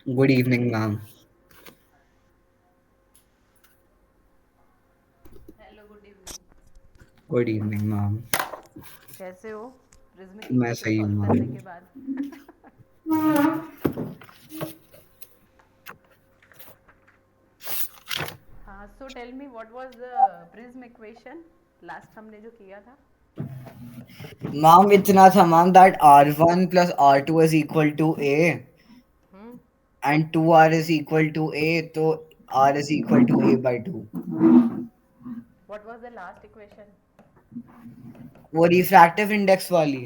Good evening, ma'am. Hello good evening. Good evening, ma'am. कैसे हो? प्रिज्मिक मैं इक्वेशन सही हूँ, सॉल्व करने मैम. के बाद। हाँ, so tell me what was the prism equation last हमने जो किया था। Ma'am, इतना था ma'am that R1 plus R2 is equal to A hmm. and 2R is equal to A, तो R is equal to A by 2. What was the last equation? वो refractive index वाली.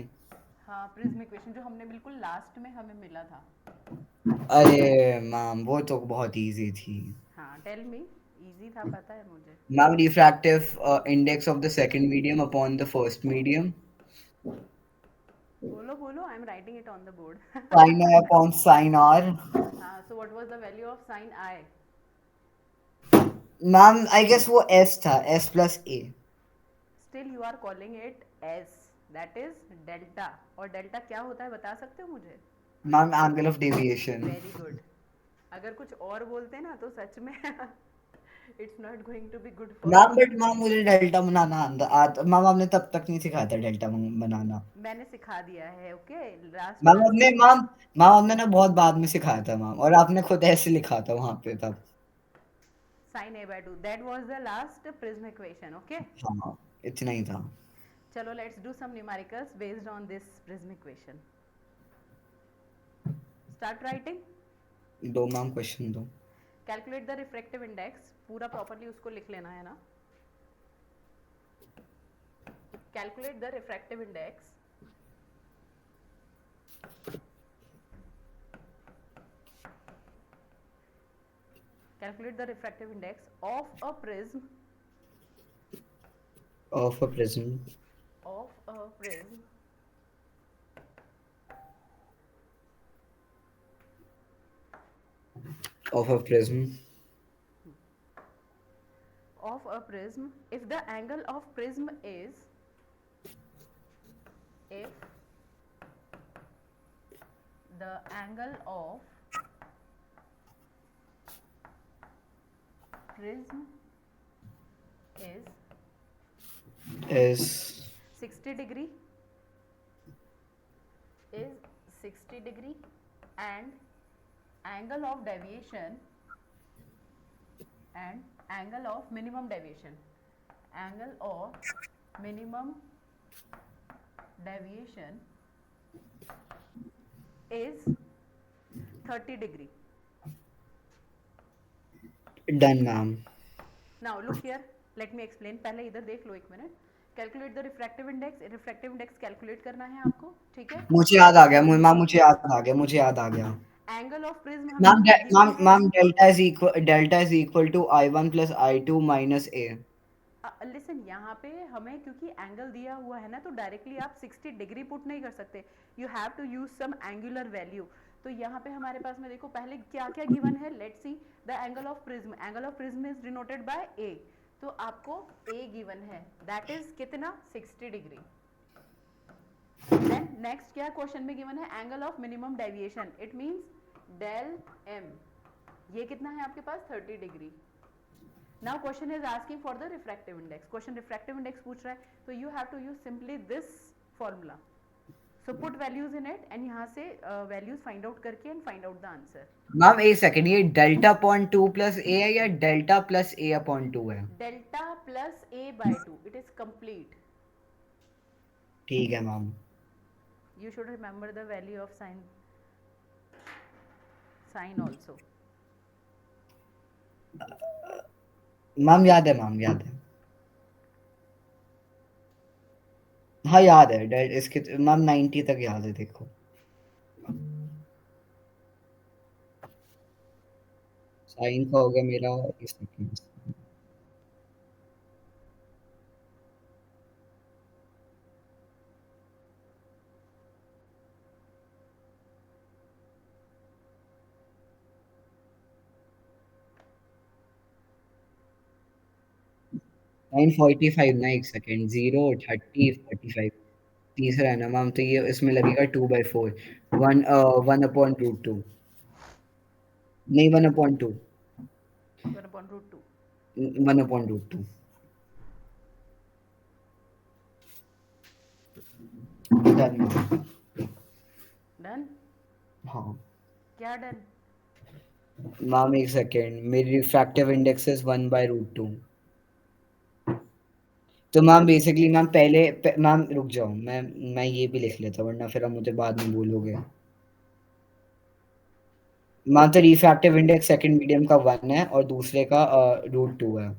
हाँ, प्रिज्म इक्वेशन जो हमने बिल्कुल last में हमें मिला था। अरे मैम वो तो बहुत इजी थी. हाँ, टेल मी। इजी था, पता है मुझे। Ma'am, refractive index of the second medium upon the first medium. बोलो बोलो, I am writing it on the board. Sin I upon sin R. हाँ, so what was the value of sine I? Ma'am I guess वो S था, S plus A. Still you are calling it S, that is delta. और delta क्या होता है बता सकते हो मुझे? Ma'am angle of deviation. Very good. अगर कुछ और बोलते ना तो सच में it's not going to be good for ma'am you. But ma'am मुझे डेल्टा बनाना आता मैम आपने तब तक नहीं सिखाया था डेल्टा बनाना. मैंने सिखा दिया है, ओके। लास्ट मैम क्लास आपने में। मैम मैम आपने ना बहुत बाद में सिखाया था मैम और आपने खुद ऐसे लिखा था वहां पे तब. Sine A by two, that was the last prism equation, okay. हाँ इतना ही था. चलो let's do some numericals based on this prism equation. Start writing. दो मैम क्वेश्चन दो. कैलकुलेट द रिफ्रैक्टिव इंडेक्स, पूरा प्रॉपरली उसको लिख लेना है ना। Calculate the refractive index calculate the refractive index of a prism of a prism. Of a prism of a prism. of a prism if the angle of prism is, if the angle of prism is is 60 degree, is 60 degree, and angle of deviation and angle of minimum deviation, angle of minimum deviation is 30 degree. Done ma'am. Now look here, let me explain. पहले इधर देख लो एक minute. Calculate the refractive index, refractive index calculate करना है आपको, ठीक है। मुझे याद आ गया मैम मुझे याद आ गया मुझे याद आ गया. एंगल ऑफ प्रिज्म हमें गिवन है। Ma'am delta is equal to I1 plus I2 minus A. Listen, यहाँ पे हमें क्योंकि एंगल दिया हुआ है ना, तो डायरेक्टली आप 60 डिग्री पुट नहीं कर सकते। You have to use some angular value. तो यहाँ पे हमारे पास में देखो पहले क्या क्या गिवन है, let's see. The angle of prism, angle of prism is denoted by A. तो आपको ए गिवन है, दैट इज कितना, 60 डिग्री। देन नेक्स्ट क्या क्वेश्चन में गिवन है, angle of minimum deviation, it means del M. ये कितना है आपके पास, 30 degree. Now question is asking for the refractive index, question refractive index पूछ रहा है, तो you have to use simply this formula. So put values in it and यहाँ से वैल्यूज फाइंड आउट करके and find out the answer. Ma'am एक second ये delta upon 2 plus A है या डेल्टा प्लस ए अपॉन 2 है. Delta plus A by two, it is complete. ठीक है ma'am. You should remember the value of sine, sine also. Ma'am याद है ma'am याद है. हाँ याद है इसके मैम 90 तक याद है देखो. साइन का हो गया मेरा इस सेकंड. 9:45 ना एक सेकंड 0:30:45. तीसरा है ना मैम तो ये इसमें लगेगा 2/4. One one upon root two. नहीं, 1/2। 1/√2। 1/√2। डन। डन। हाँ। क्या डन? मैम एक सेकेंड, मेरी रिफ्रैक्टिव इंडेक्स इज 1/√2। तो मैम बेसिकली मैम मैम रुक जाओ, मैं ये भी लिख लेता, वरना फिर आप मुझे बाद में बोलोगे। मैम तो रिफ्रैक्टिव इंडेक्स सेकंड मीडियम का 1 है और दूसरे का √2 है।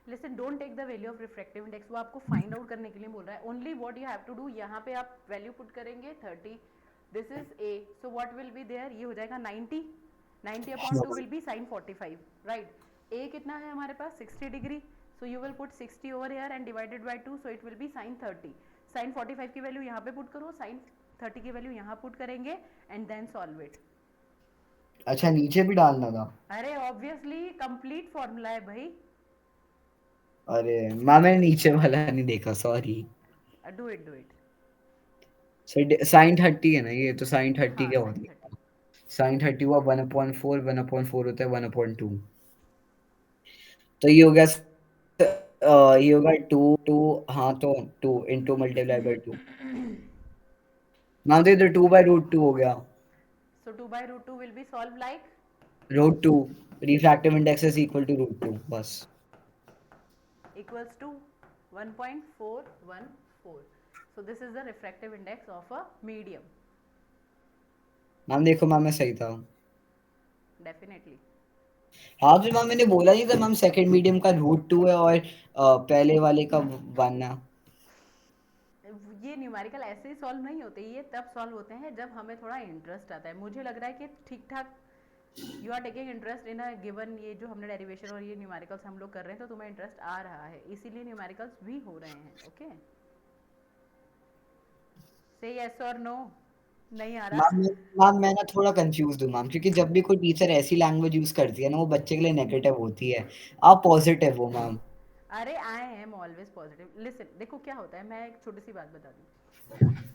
Listen, don't take the value of refractive index, वो आपको फाइंड आउट करने के लिए बोल रहा है। Only what you have to do, यहाँ पे आप वैल्यू पुट करेंगे 30, this is A, so what will be there, ये हो जाएगा 90, 90/2 will be sine 45, right. A कितना है हमारे पास 60 degree, so you will put 60 over here and divided by 2, so it will be sine 30। Sine 45 की value यहाँ पे पुट करो, साइन 30 की वैल्यू यहाँ पुट करेंगे एंड देन सॉल्व इट। अच्छा, नीचे भी डालना था? अरे ऑब्वियसली कंप्लीट फॉर्मूला है भाई। अरे मैम, मैंने नीचे वाला नहीं देखा, sorry. Do it, do it. Sine 30 है ना ये, तो साइन 30 हाँ क्या साइन होती 30। है? साइन 30 हुआ 1/4, 1/4 होता है 1/2। तो ये हो गया ये होगा टू टू। हाँ तो 2 इंटू मल्टीप्लाई बाई 2। मान तो इधर 2/√2 हो गया। So 2/√2 will be solved like √2। Refractive index is equal to √2, बस। equals to 1.414. So this is the refractive index of a medium. Ma'am देखो मैम, मैं सही था। Definitely. हाँ तो मैम मैंने बोला नहीं था मैम, सेकंड मीडियम का √2 है और पहले वाले का 1 है। ये न्यूमेरिकल ऐसे ही सॉल्व नहीं होते, ये तब सॉल्व होते हैं जब हमें थोड़ा इंटरेस्ट आता है। मुझे लग रहा है कि ठीक ठाक you are taking interest in a given, ये जो हमने डेरिवेशन और ये न्यूमेरिकल्स हम लोग कर रहे हैं, तो तुम्हें इंटरेस्ट आ रहा है, इसीलिए न्यूमेरिकल्स भी हो रहे हैं। ओके, से यस और नो। नहीं आ रहा? मैम मैम मैं ना थोड़ा कंफ्यूज हूँ मैम, क्योंकि जब भी कोई टीचर ऐसी लैंग्वेज यूज करती है ना, वो बच्चे के लिए नेगेटिव होती है। आप पॉजिटिव हो मैम। अरे I am always positive. Listen, देखो क्या होता है, मैं एक छोटी सी बात बता दूँ।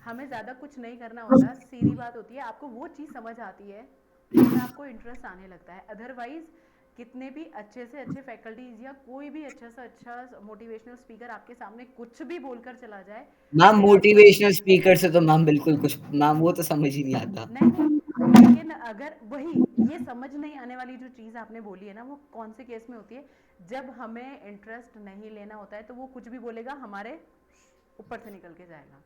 हमें ज़्यादा कुछ नहीं करना होता, सीधी बात होती है, आपको वो चीज़ समझ आती है जिसमें आपको इंटरेस्ट आने लगता है। अदरवाइज कितने भी अच्छे से अच्छे फैकल्टीज या कोई भी अच्छा सा अच्छा मोटिवेशनल स्पीकर आपके सामने कुछ भी बोलकर चला जाए, मैम फिर आपको मोटिवेशनल स्पीकर से तो मैम बिल्कुल कुछ, मैम वो तो समझ ही नहीं आता। नहीं नहीं, लेकिन अगर वही ये समझ नहीं आने वाली जो चीज़ आपने बोली है ना, वो कौन से केस में होती है, जब हमें इंटरेस्ट नहीं लेना होता है, तो वो कुछ भी बोलेगा हमारे ऊपर से निकल के जाएगा।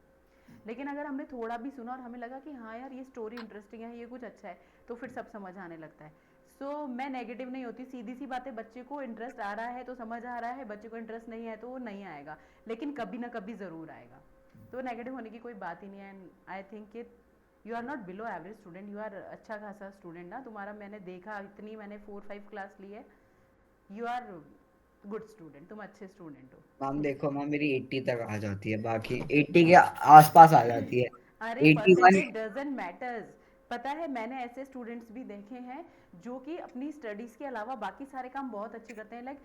लेकिन अगर हमने थोड़ा भी सुना और हमें लगा कि हाँ यार ये स्टोरी इंटरेस्टिंग है, ये कुछ अच्छा है, तो फिर सब समझ आने लगता है। सो मैं नेगेटिव नहीं होती, सीधी सी बात है, बच्चे को इंटरेस्ट आ रहा है तो समझ आ रहा है, बच्चे को इंटरेस्ट नहीं है तो वो नहीं आएगा, लेकिन कभी ना कभी ज़रूर आएगा। तो नेगेटिव होने की कोई बात ही नहीं है। एंड आई थिंक कि you are not below average student, you are अच्छा खासा स्टूडेंट ना, तुम्हारा मैंने देखा, इतनी मैंने 4-5 क्लास ली है, यू आर गुड स्टूडेंट, तुम अच्छे स्टूडेंट हो। मैम देखो मैम, मेरी 80 तक आ जाती है, बाकी 80 के आसपास आ जाती है। अरे 81। Percentage doesn't matters. पता है मैंने ऐसे स्टूडेंट्स भी देखे हैं जो कि अपनी स्टडीज़ के अलावा बाकी सारे काम बहुत अच्छे करते हैं। Like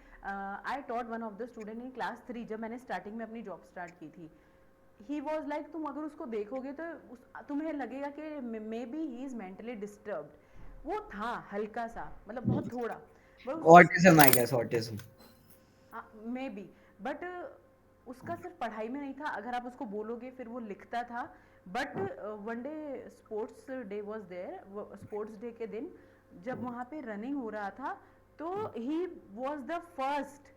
I taught one of the student in class 3, जब मैंने स्टार्टिंग में अपनी जॉब स्टार्ट की थी। ही वॉज लाइक, तुम अगर उसको देखोगे तो तुम्हें लगेगा कि maybe he is mentally disturbed. वो था हल्का सा, मतलब बहुत थोड़ा, but autism, I guess autism. Maybe, but उसका सिर्फ पढ़ाई में नहीं था, अगर आप उसको बोलोगे फिर वो लिखता था। But one day sports day was there, sports day के दिन जब वहाँ पे रनिंग हो रहा था, तो ही वॉज द फर्स्ट।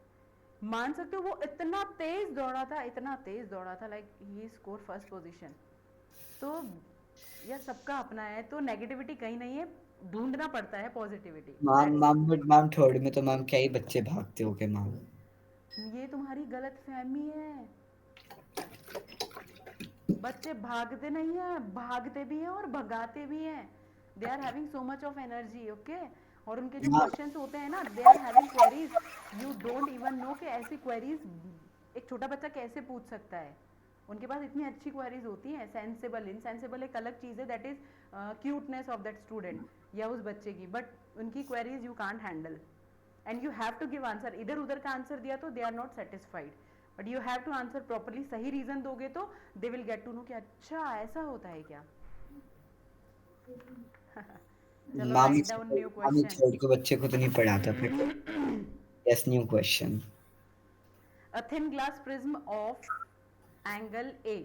मान सकते हो वो इतना तेज दौड़ा था, इतना तेज दौड़ा था, like he score first position. तो यार सबका अपना है, तो नेगेटिविटी कहीं नहीं है, ढूंढना पड़ता है positivity, ma'am that's ma'am but ma'am third में तो मैम क्या ही बच्चे भागते हो के मैम। ये तुम्हारी गलत फहमी है। बच्चे भागते नहीं हैं, भागते भी हैं और भगाते भी हैं। They are having so much of energy, okay. और उनके जो मैम क्वेश्चंस होते हैं ना, they are having queries, you don't even know कि ऐसी क्वेरीज एक छोटा बच्चा कैसे पूछ सकता है। उनके पास इतनी अच्छी क्वेरीज होती हैं। सेंसेबल इनसेंसेबल एक अलग चीज़ है, that is cuteness of that student या उस बच्चे की, बट उनकी queries you can't handle and you have to give answer. इधर उधर का आंसर दिया तो they are not satisfied, but you have to answer properly. सही रीजन दोगे तो they will get to know कि अच्छा ऐसा होता है क्या। चलो मामी राइट डाउन न्यू मामी क्वेश्चन. थर्ड को बच्चे को तो नहीं पढ़ाता फिर. Yes, new question. A thin glass prism of angle A.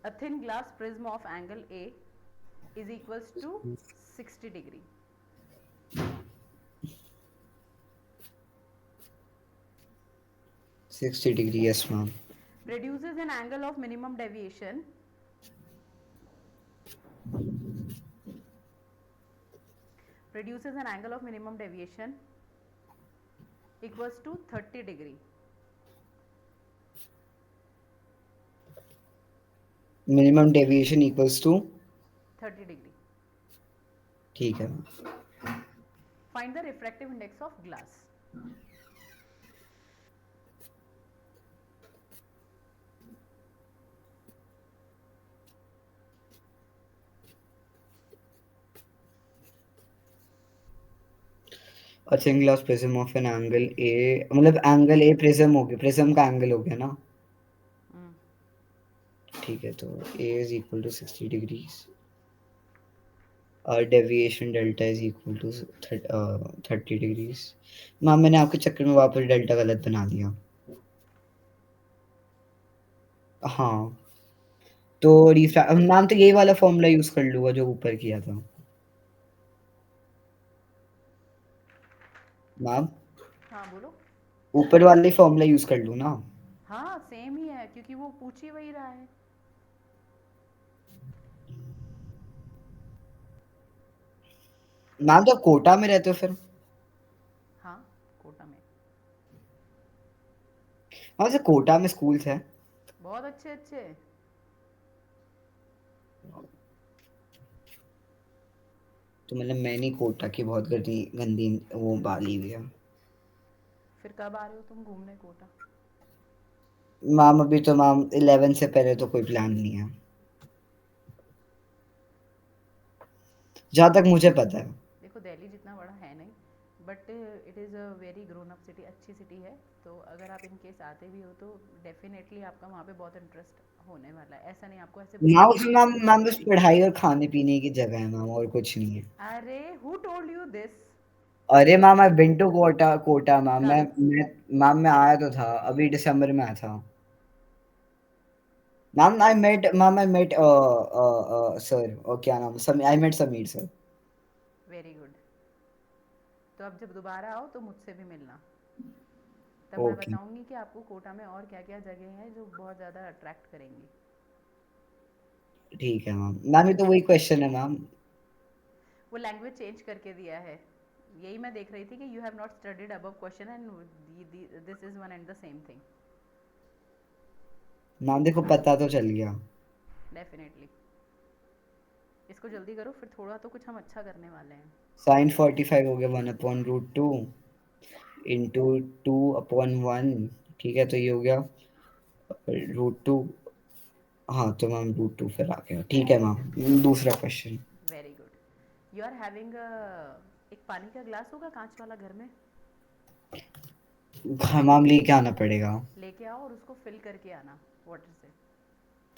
A thin glass prism of angle A is equals to 60 degree. 60 degree, yes ma'am. Produces an angle of minimum deviation. Produces an angle of minimum deviation equals to 30 degree. Minimum deviation equals to. 30 degree. ठीक है. Find the refractive index of glass. A thin glass prism of an angle A, मतलब angle A prism हो गया, prism का angle हो गया ना. ठीक है, तो A is equal to 60 degrees. Our deviation delta is equal to 30 degrees. Ma'am मैंने आपके चक्कर में वापस डेल्टा गलत बना दिया. हाँ, तो मैम तो यही वाला फॉर्मूला यूज कर लूंगा जो ऊपर किया था. मैम हाँ बोलो. ऊपर वाला ही फॉर्मूला यूज कर लूँ ना. हाँ सेम ही है क्योंकि वो पूछ ही वही रहा है. मैम तो कोटा में रहते हो फिर. हाँ कोटा में. हाँ, से कोटा में स्कूल्स है. बहुत अच्छे अच्छे. तो मतलब मैंने कोटा की बहुत गंदी गंदी वो बाली हुई है. फिर कब आ रहे हो तुम घूमने कोटा? मैम अभी तो मैम 11 से पहले तो कोई प्लान नहीं है, जहाँ तक मुझे पता है. देखो दिल्ली जितना बड़ा है नहीं but it is a very grown up city. अच्छी सिटी है. तो अगर आप इन केस आते भी हो तो डेफिनेटली आपका वहाँ पे बहुत इंटरेस्ट होने वाला है. ऐसा नहीं आपको ऐसे मैम बोर उसमें फील मैम नहीं मैम होगा. बस पढ़ाई और खाने पीने की जगह है मैम, और कुछ नहीं है. अरे हु टोल्ड यू दिस? अरे ma'am I been to Kota. Kota ma'am कल. मैं आया तो था, अभी दिसंबर में आया था. मैम आई मेट सर, और क्या नाम, I met Sameer sir. Very good. तो अब जब दोबारा आओ तो मुझसे भी मिलना. तब मैं ओके, बताऊंगी कि आपको कोटा में और क्या क्या जगह हैं जो बहुत ज़्यादा अट्रैक्ट करेंगी. ठीक है मैम. मैम ये तो वही क्वेश्चन है मैम. वो लैंग्वेज चेंज करके दिया है. यही मैं देख रही थी कि you have not studied above question and this is one and the same thing. Ma'am देखो पता तो चल गया. डेफिनेटली. इसको जल्दी करो फिर थोड़ा तो कुछ हम अच्छा करने वाले हैं. साइन 45 हो गया 1/√2 इंटू 2/1. ठीक है, तो ये हो गया √2. हाँ, तो मैम √2 फिर आ गया. ठीक है मैम, दूसरा question. Very good. You are having एक पानी का ग्लास होगा कांच वाला घर में. हाँ मैम, लेके आना पड़ेगा. लेके आओ और उसको फिल करके आना वाटर से.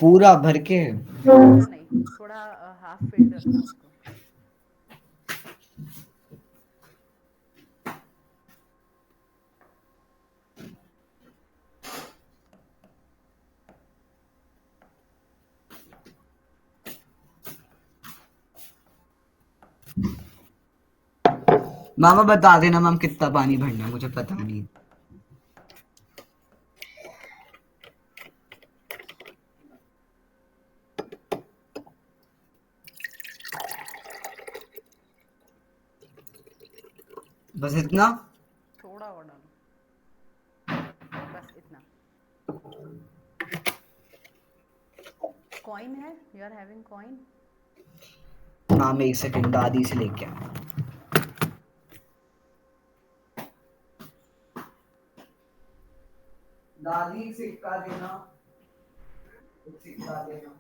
पूरा भर के. पूरा नहीं. थोड़ा हाफ फिल्ड रखना उसको. मामा बता देना मैम कितना पानी भरना है, मुझे पता नहीं. बस इतना. थोड़ा और डालो. बस इतना. कॉइन है? You are having coin? Ma'am एक सेकंड, दादी से लेके आ. दादी एक सिक्का देना, एक सिक्का देना.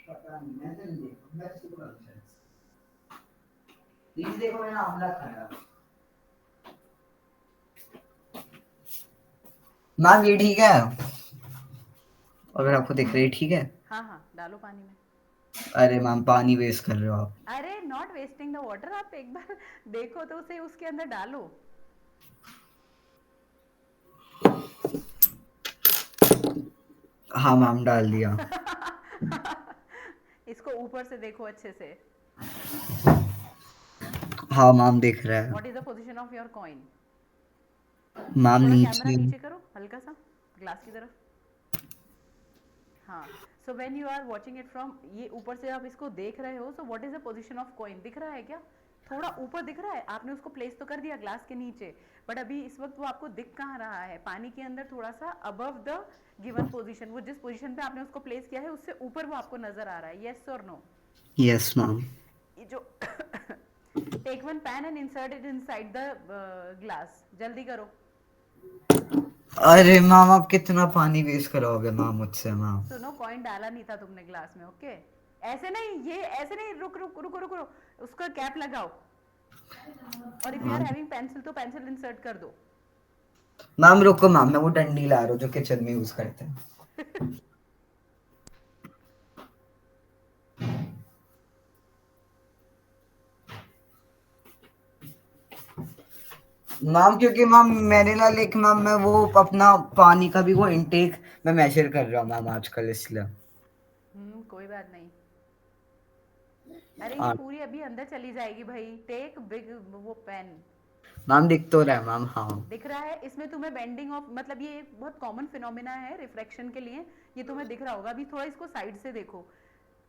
पता नहीं, मैं तो नहीं देखा. प्लीज देखो मैंने आंवला खाया। मैम ये ठीक है, अगर आपको दिख रही है ठीक है। हाँ हाँ, डालो पानी में। अरे मैम पानी वेस्ट कर रहे हो आप। अरे नॉट वेस्टिंग द वाटर, आप एक बार देखो तो उसे उसके अंदर डालो। हाँ मैम डाल दिया। इसको ऊपर से देखो अच्छे से। हाँ मैम दिख रहा है। What is the position of your coin? Ma'am थोड़ा कैमरा नीचे। नीचे करो हल्का सा, ग्लास की तरफ। हाँ, so when you are watching it from, ये ऊपर से आप इसको देख रहे हो, so what is the position of coin? दिख रहा है क्या? थोड़ा ऊपर दिख रहा है, आपने उसको प्लेस तो कर दिया ग्लास के नीचे, बट अभी इस वक्त वो आपको दिख कहाँ रहा है? पानी के अंदर थोड़ा सा अबव द गिवन पोजीशन, वो जिस पोजीशन पे आपने उसको प्लेस किया है उससे ऊपर वो आपको नजर आ रहा है, यस और नो? Yes ma'am. ये जो take one pen and insert it inside the glass, जल्दी करो। अरे मैम आप कितना पानी वेस्ट कराओगे मैम मुझसे मैम। सुनो, कॉइन डाला नहीं था तुमने ग्लास में, ओके? ऐसे नहीं, ये ऐसे नहीं, रुक रुक रुको रुको रुको, उसका कैप लगाओ। और if you are ma'am having pencil तो पेंसिल इंसर्ट कर दो। मैम रुको मैम, मैं वो डंडी ला रहा हूँ जो किचन में यूज करते हैं। मैम क्योंकि मैम मैंने ना लाइक मैम मैं वो अपना पानी का भी वो इनटेक मैं मेजर कर रहा हूँ मैम आजकल इसलिए। कोई बात नहीं। अरे ये हाँ पूरी अभी अंदर चली जाएगी भाई, टेक बिग वो पेन। मैम दिख तो रहा है मैम हाँ। दिख रहा है इसमें तुम्हें बेंडिंग ऑफ, मतलब ये एक बहुत कॉमन फिनोमिना है रिफ्रैक्शन के लिए, ये तुम्हें दिख रहा होगा। अभी थोड़ा इसको साइड से देखो,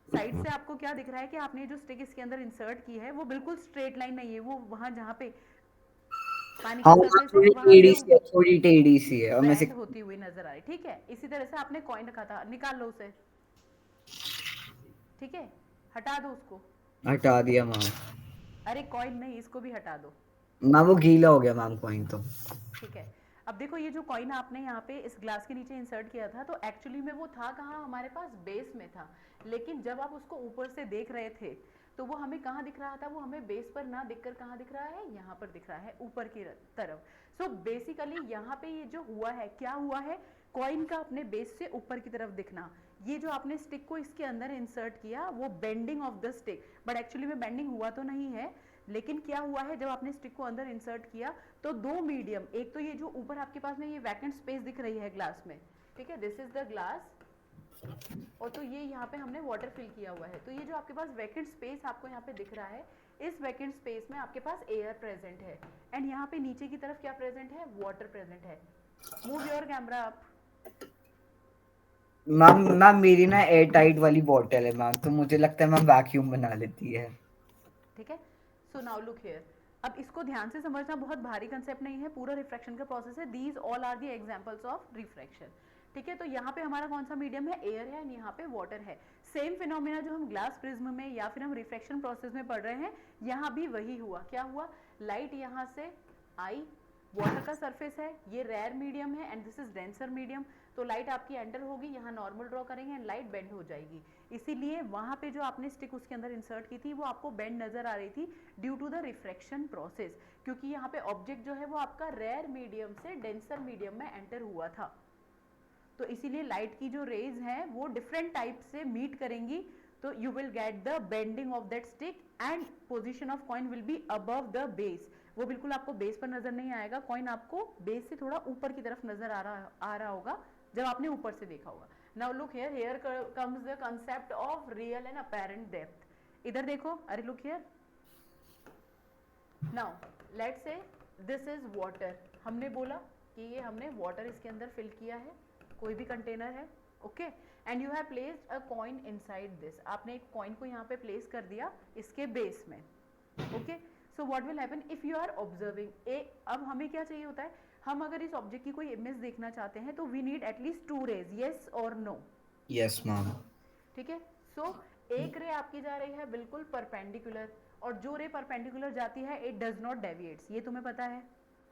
साइड से आपको क्या दिख रहा है कि आपने जो स्टिक इसके अंदर इंसर्ट की है वो बिल्कुल स्ट्रेट लाइन नहीं है, वो वहां जहाँ पे पानी हाँ का मैम सरफेस है थोड़ी वहां से टेढ़ी सी है, थोड़ी टेढ़ी सी है और मैं बैंड होती हुई नजर आ रही, ठीक है? इसी तरह से आपने कॉइन रखा था, निकाल लो उसे, ठीक है? हटा दो उसको। हटा दिया मैम। अरे कॉइन नहीं, इसको भी हटा दो। मैम वो गीला हो गया मैम कॉइन तो। ठीक है, अब देखो ये जो कॉइन आपने यहाँ पे इस ग्लास के नीचे इंसर्ट किया था, तो एक्चुअली में वो था कहाँ? हमारे पास बेस में था। लेकिन जब आप उसको ऊपर से देख रहे थे तो वो हमें कहाँ दिख रहा था? वो हमें बेस पर ना दिखकर कहाँ दिख रहा है? यहाँ पर दिख रहा है, ऊपर की तरफ। सो बेसिकली यहाँ पे ये जो हुआ है, क्या हुआ है? कॉइन का अपने बेस से ऊपर की तरफ दिखना। ये जो आपने स्टिक को इसके अंदर इंसर्ट किया, वो bending of the stick, but actually में बेंडिंग हुआ तो नहीं है। लेकिन क्या हुआ है, जब आपने स्टिक को अंदर इंसर्ट किया तो दो मीडियम, एक तो ये जो ऊपर आपके पास में ये वैकेंट स्पेस दिख रही है ग्लास में, ठीक है, दिस इज द ग्लास, और तो ये यहाँ पे हमने वाटर फिल किया हुआ है, तो ये जो आपके पास वैकेंट स्पेस आपको यहाँ पे दिख रहा है, इस वैकेंट स्पेस में आपके पास एयर प्रेजेंट है, एंड यहाँ पे नीचे की तरफ क्या प्रेजेंट है? वाटर प्रेजेंट है। Move your camera up. Ma'am ma'am मेरी ना एयर टाइट वाली बॉटल है मैम, तो मुझे लगता है मैम वैक्यूम बना लेती है। ठीक है, सो नाउ लुक हियर। अब इसको ध्यान से समझना, बहुत भारी कंसेप्ट नहीं है, पूरा रिफ्रैक्शन का प्रोसेस है। These all are the examples of refraction, ठीक है? तो यहाँ पे हमारा कौन सा मीडियम है? एयर है, एंड यहाँ पे वाटर है। सेम फिनोमिना जो हम ग्लास प्रिज्म में या फिर हम रिफ्रैक्शन प्रोसेस में पढ़ रहे हैं, यहाँ भी वही हुआ। क्या हुआ? लाइट यहाँ से आई, वाटर का सरफेस है, ये रेयर मीडियम है and this is denser medium, तो लाइट आपकी एंटर होगी, यहाँ नॉर्मल ड्रॉ करेंगे एंड लाइट बेंड हो जाएगी। इसीलिए वहां पे जो आपने स्टिक उसके अंदर इंसर्ट की थी वो आपको बेंड नजर आ रही थी, due to the refraction process, क्योंकि यहाँ पे ऑब्जेक्ट जो है वो आपका रेयर मीडियम से डेंसर मीडियम में एंटर हुआ था। तो इसीलिए लाइट की जो रेज हैं वो डिफरेंट टाइप से मीट करेंगी, तो you will get the bending of that stick and position of coin will be above the base. वो बिल्कुल आपको बेस पर नजर नहीं आएगा, कॉइन आपको बेस से थोड़ा ऊपर की तरफ नजर आ रहा होगा जब आपने ऊपर से देखा होगा। Now look here, here comes the concept of real and apparent depth. इधर देखो, अरे look here. Now let's say this is water, हमने बोला कि ये हमने वाटर इसके अंदर फिल किया है, कोई भी कंटेनर है, okay, and you have placed a coin inside this, आपने एक कॉइन को यहाँ पे प्लेस कर दिया इसके बेस में, okay. So what will happen if you are observing a, अब हमें क्या चाहिए होता है, हम अगर इस ऑब्जेक्ट की कोई इमेज देखना चाहते हैं तो we need at least two rays, yes और नो? Yes ma'am. ठीक है, सो एक रे आपकी जा रही है बिल्कुल परपेंडिकुलर, और जो रे परपेंडिकुलर जाती है इट डज नॉट डेविएट्स, ये तुम्हें पता है?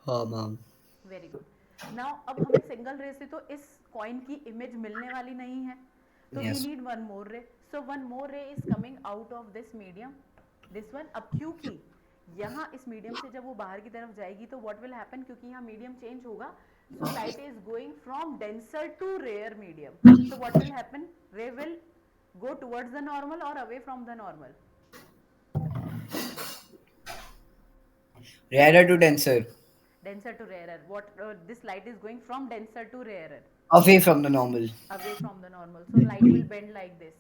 हाँ मैम। Very good. नाउ अब हमें सिंगल रे से तो इस कॉइन की इमेज मिलने वाली नहीं है, तो we yes. Need one more ray, so one more ray is coming out of this medium, this one. अब क्योंकि यहाँ इस मीडियम से जब वो बाहर की तरफ जाएगी तो व्हाट विल हैपन, क्योंकि यहाँ मीडियम चेंज होगा, so light is going from denser to rare medium, so what will happen, ray will go towards the normal or away from the normal? Rarer to denser. Denser to rarer. What this light is going from denser to rarer, Away from the normal. away from the normal. So light will bend like this.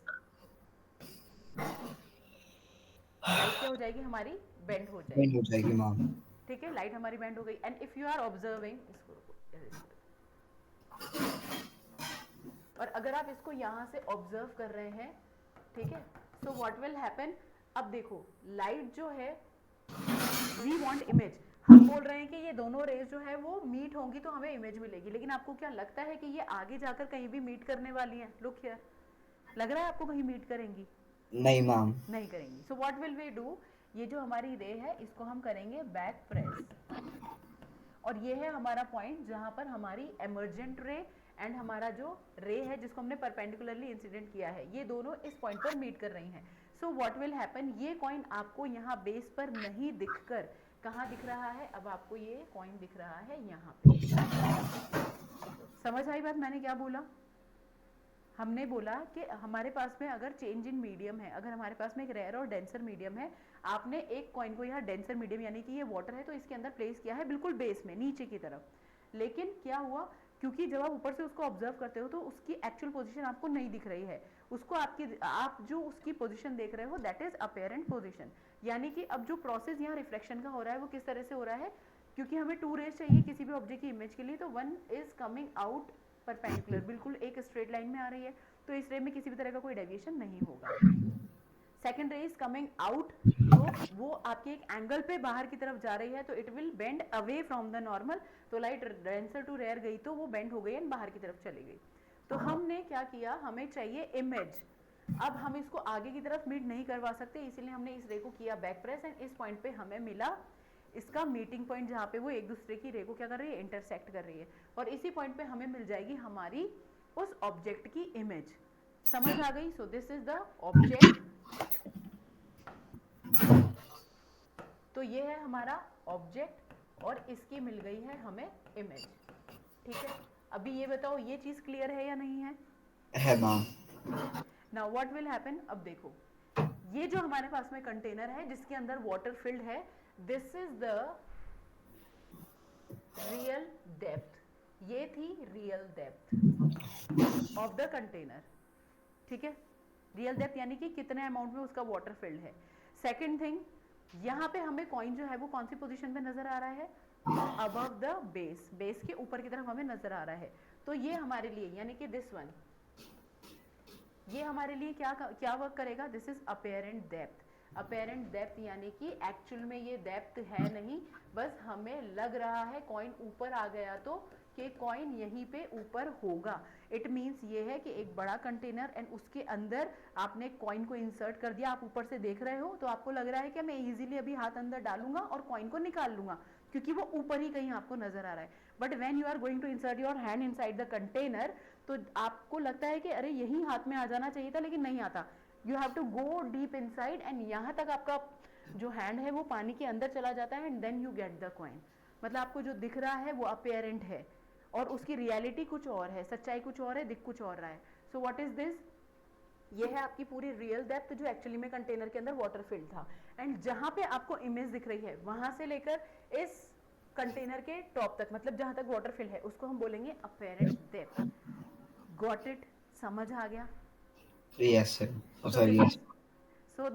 Light क्या हो जाएगी हमारी, bend हो Bend जाएगी. हो जाएगी ma'am. ठीक है, लाइट हमारी बेंड हो गई. And if you are observing इसको, और अगर आप इसको यहाँ से ऑब्जर्व कर रहे हैं, ठीक है, सो व्हाट विल हैपन, अब देखो लाइट जो है, वी वांट इमेज, हम बोल रहे हैं कि ये दोनों रेज जो है वो मीट होंगी तो हमें इमेज मिलेगी, लेकिन आपको क्या लगता है कि ये आगे जाकर कहीं भी मीट करने वाली हैं? लुक हियर, लग रहा है आपको कहीं मीट करेंगी? नहीं मैम. नहीं करेंगी. So what will we do, ये जो हमारी रे है इसको हम करेंगे बैक प्रेस, और ये है हमारा पॉइंट जहां पर हमारी एमर्जेंट रे एंड हमारा जो रे है जिसको हमने परपेंडिकुलरली इंसिडेंट किया है, ये दोनों इस पॉइंट पर मीट कर रही हैं. सो व्हाट विल हैपन, ये कॉइन आपको यहाँ बेस पर नहीं दिखकर कहाँ दिख रहा है, अब आपको ये कॉइन दिख रहा है यहाँ पे. समझ आई बात मैंने क्या बोला? हमने बोला कि हमारे पास में अगर चेंज इन मीडियम है, अगर हमारे पास में एक रेयर और डेंसर मीडियम है, आपने एक कॉइन को यहाँ डेंसर मीडियम यानी कि ये वाटर है तो इसके अंदर प्लेस किया है बिल्कुल बेस में नीचे की तरफ, लेकिन क्या हुआ, क्योंकि जब आप ऊपर से उसको ऑब्जर्व करते हो तो उसकी एक्चुअल पोजीशन आपको नहीं दिख रही है, उसको आप जो उसकी पोजीशन देख रहे हो दैट इज अपेरेंट पोजीशन, यानी कि अब जो प्रोसेस यहाँ रिफ्लेक्शन का हो रहा है वो किस तरह से हो रहा है, क्योंकि हमें टू रेज चाहिए किसी भी ऑब्जेक्ट की इमेज के लिए, तो one is coming out perpendicular, बिल्कुल एक स्ट्रेट लाइन में आ रही है, तो इस रे में किसी भी तरह का कोई डेविएशन नहीं होगा. सेकेंड रे इज कमिंग आउट, तो वो आपके एक एंगल पे बाहर की तरफ जा रही है, तो it will bend away from the normal, तो लाइट डेंसर टू रेयर गई तो वो बेंड हो गई एंड बाहर की तरफ चली गई. तो हमने क्या किया, हमें चाहिए इमेज, अब हम इसको आगे की तरफ मीट नहीं करवा सकते, इसीलिए हमने इस रे को किया बैक प्रेस, एंड इस पॉइंट पे हमें मिला इसका मीटिंग पॉइंट जहाँ पे वो एक दूसरे की रे को क्या कर रही है, इंटरसेक्ट कर रही है, और इसी पॉइंट पे हमें मिल जाएगी हमारी उस ऑब्जेक्ट की इमेज. समझ आ गई? सो दिस इज द ऑब्जेक्ट, तो ये है हमारा ऑब्जेक्ट और इसकी मिल गई है हमें इमेज. ठीक है, अभी ये बताओ ये चीज क्लियर है या नहीं है? है ma'am. Now what will happen, अब देखो ये जो हमारे पास में कंटेनर है जिसके अंदर वाटर फिल्ड है, this is the real depth, ये थी real depth of the container. ठीक है, रियल डेप्थ यानी कि कितने अमाउंट में उसका वाटर फिल्ड है. सेकेंड थिंग, यहाँ पे हमें कॉइन जो है वो कौन सी पोजीशन पे नजर आ रहा है, अबव द बेस, बेस के ऊपर की तरफ हमें नजर आ रहा है, तो ये हमारे लिए यानी कि दिस वन, ये हमारे लिए क्या क्या वर्क करेगा, this is apparent depth. Apparent depth यानी कि एक्चुअल में ये डेप्थ है नहीं, बस हमें लग रहा है कॉइन ऊपर आ गया तो कि कॉइन यहीं पे ऊपर होगा. इट मीन्स ये है कि एक बड़ा कंटेनर एंड उसके अंदर आपने कॉइन को इंसर्ट कर दिया, आप ऊपर से देख रहे हो तो आपको लग रहा है कि मैं इजीली अभी हाथ अंदर डालूंगा और कॉइन को निकाल लूंगा क्योंकि वो ऊपर ही कहीं आपको नजर आ रहा है. But when you are going to insert your hand inside the container, तो आपको लगता है कि अरे यही हाथ में आ जाना चाहिए था, लेकिन नहीं आता. You have to go deep inside and यहाँ तक आपका जो हैंड है वो पानी के अंदर चला जाता है and then you get the coin. मतलब आपको जो दिख रहा है वो अपेरेंट है और उसकी रियलिटी कुछ और है, सच्चाई कुछ और है, दिख कुछ और रहा है. सो व्हाट इज दिस, ये है आपकी पूरी रियल डेप्थ जो एक्चुअली में कंटेनर के अंदर वाटर फिल्ड था, एंड जहां पे आपको इमेज दिख रही है वहां से लेकर इस कंटेनर के टॉप तक, मतलब जहां तक वाटर फिल है उसको हम बोलेंगे अपेरेंट डेप्थ. Got it? समझ आ गया? Yes sir. Oh, so sorry, this yes. Is so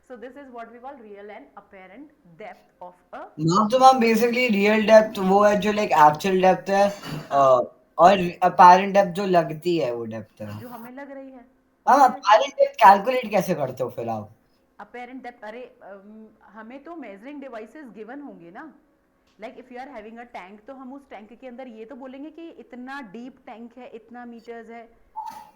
so this is what we call real and apparent depth of a, ma'am तो मैम बेसिकली रियल डेप्थ वो है जो लाइक एक्चुअल डेप्थ है, और apparent depth जो लगती है वो डेप्थ है. जो हमें लग रही है. Ma'am obviously apparent depth calculate कैसे करते हो फिर आप? अपेरेंट डेप्थ, अरे हमें तो मेजरिंग डिवाइसेस गिवन होंगे ना. Like if you are having a tank तो हम उस टैंक के अंदर ये तो बोलेंगे कि इतना डीप टैंक है, इतना मीटर्स है,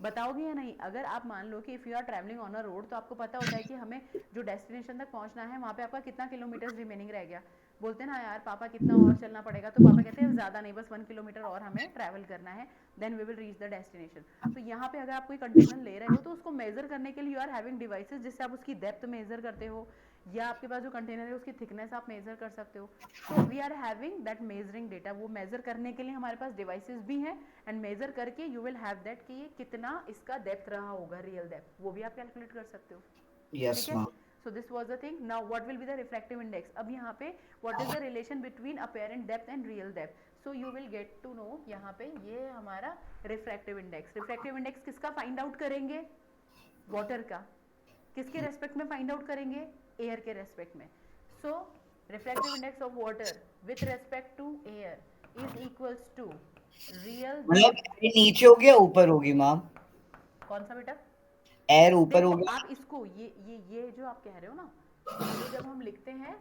बताओगे या नहीं? अगर आप मान लो कि if you are travelling on a road तो आपको पता होता है कि हमें जो डेस्टिनेशन तक पहुंचना है वहाँ पे आपका कितना किलोमीटर्स रिमेनिंग रह गया. बोलते ना यार पापा कितना और चलना पड़ेगा, तो पापा कहते हैं ज़्यादा नहीं, बस 1 किलोमीटर और हमें ट्रैवल करना है, then we will reach the destination. तो यहाँ पे अगर आप कोई कंटेनर ले रहे हो तो उसको मेजर करने के लिए यू आर हैविंग डिवाइसेस जिससे आप उसकी डेप्थ मेजर करते हो, या आपके पास जो कंटेनर है उसकी थिकनेस आप मेजर कर सकते हो. So we are having that measuring data. वो मेजर करने के लिए हमारे पास डिवाइसेस भी हैं, एंड मेजर करके यू विल हैव दैट कि ये कितना इसका डेप्थ रहा होगा, रियल डेप्थ, वो भी आप कैलकुलेट कर सकते हो. ठीक यस है. Ma'am. So this was the thing. Now what will be the refractive index. अब यहाँ पे what is the relation between apparent depth and real depth. So you will get to know यहाँ पे ये हमारा रिफ्रैक्टिव इंडेक्स. रिफ्रैक्टिव इंडेक्स किसका find out करेंगे? Water का. किसके रेस्पेक्ट में फाइंड आउट करेंगे? एयर के रेस्पेक्ट में. So refractive index of water with respect to air is equals to real मतलब डेप्थ. ये नीचे होगी या ऊपर होगी मैम? कौन सा बेटा? एयर ऊपर देखो होगा. आप इसको ये जो आप कह रहे हो ना, ये जब हम लिखते हैं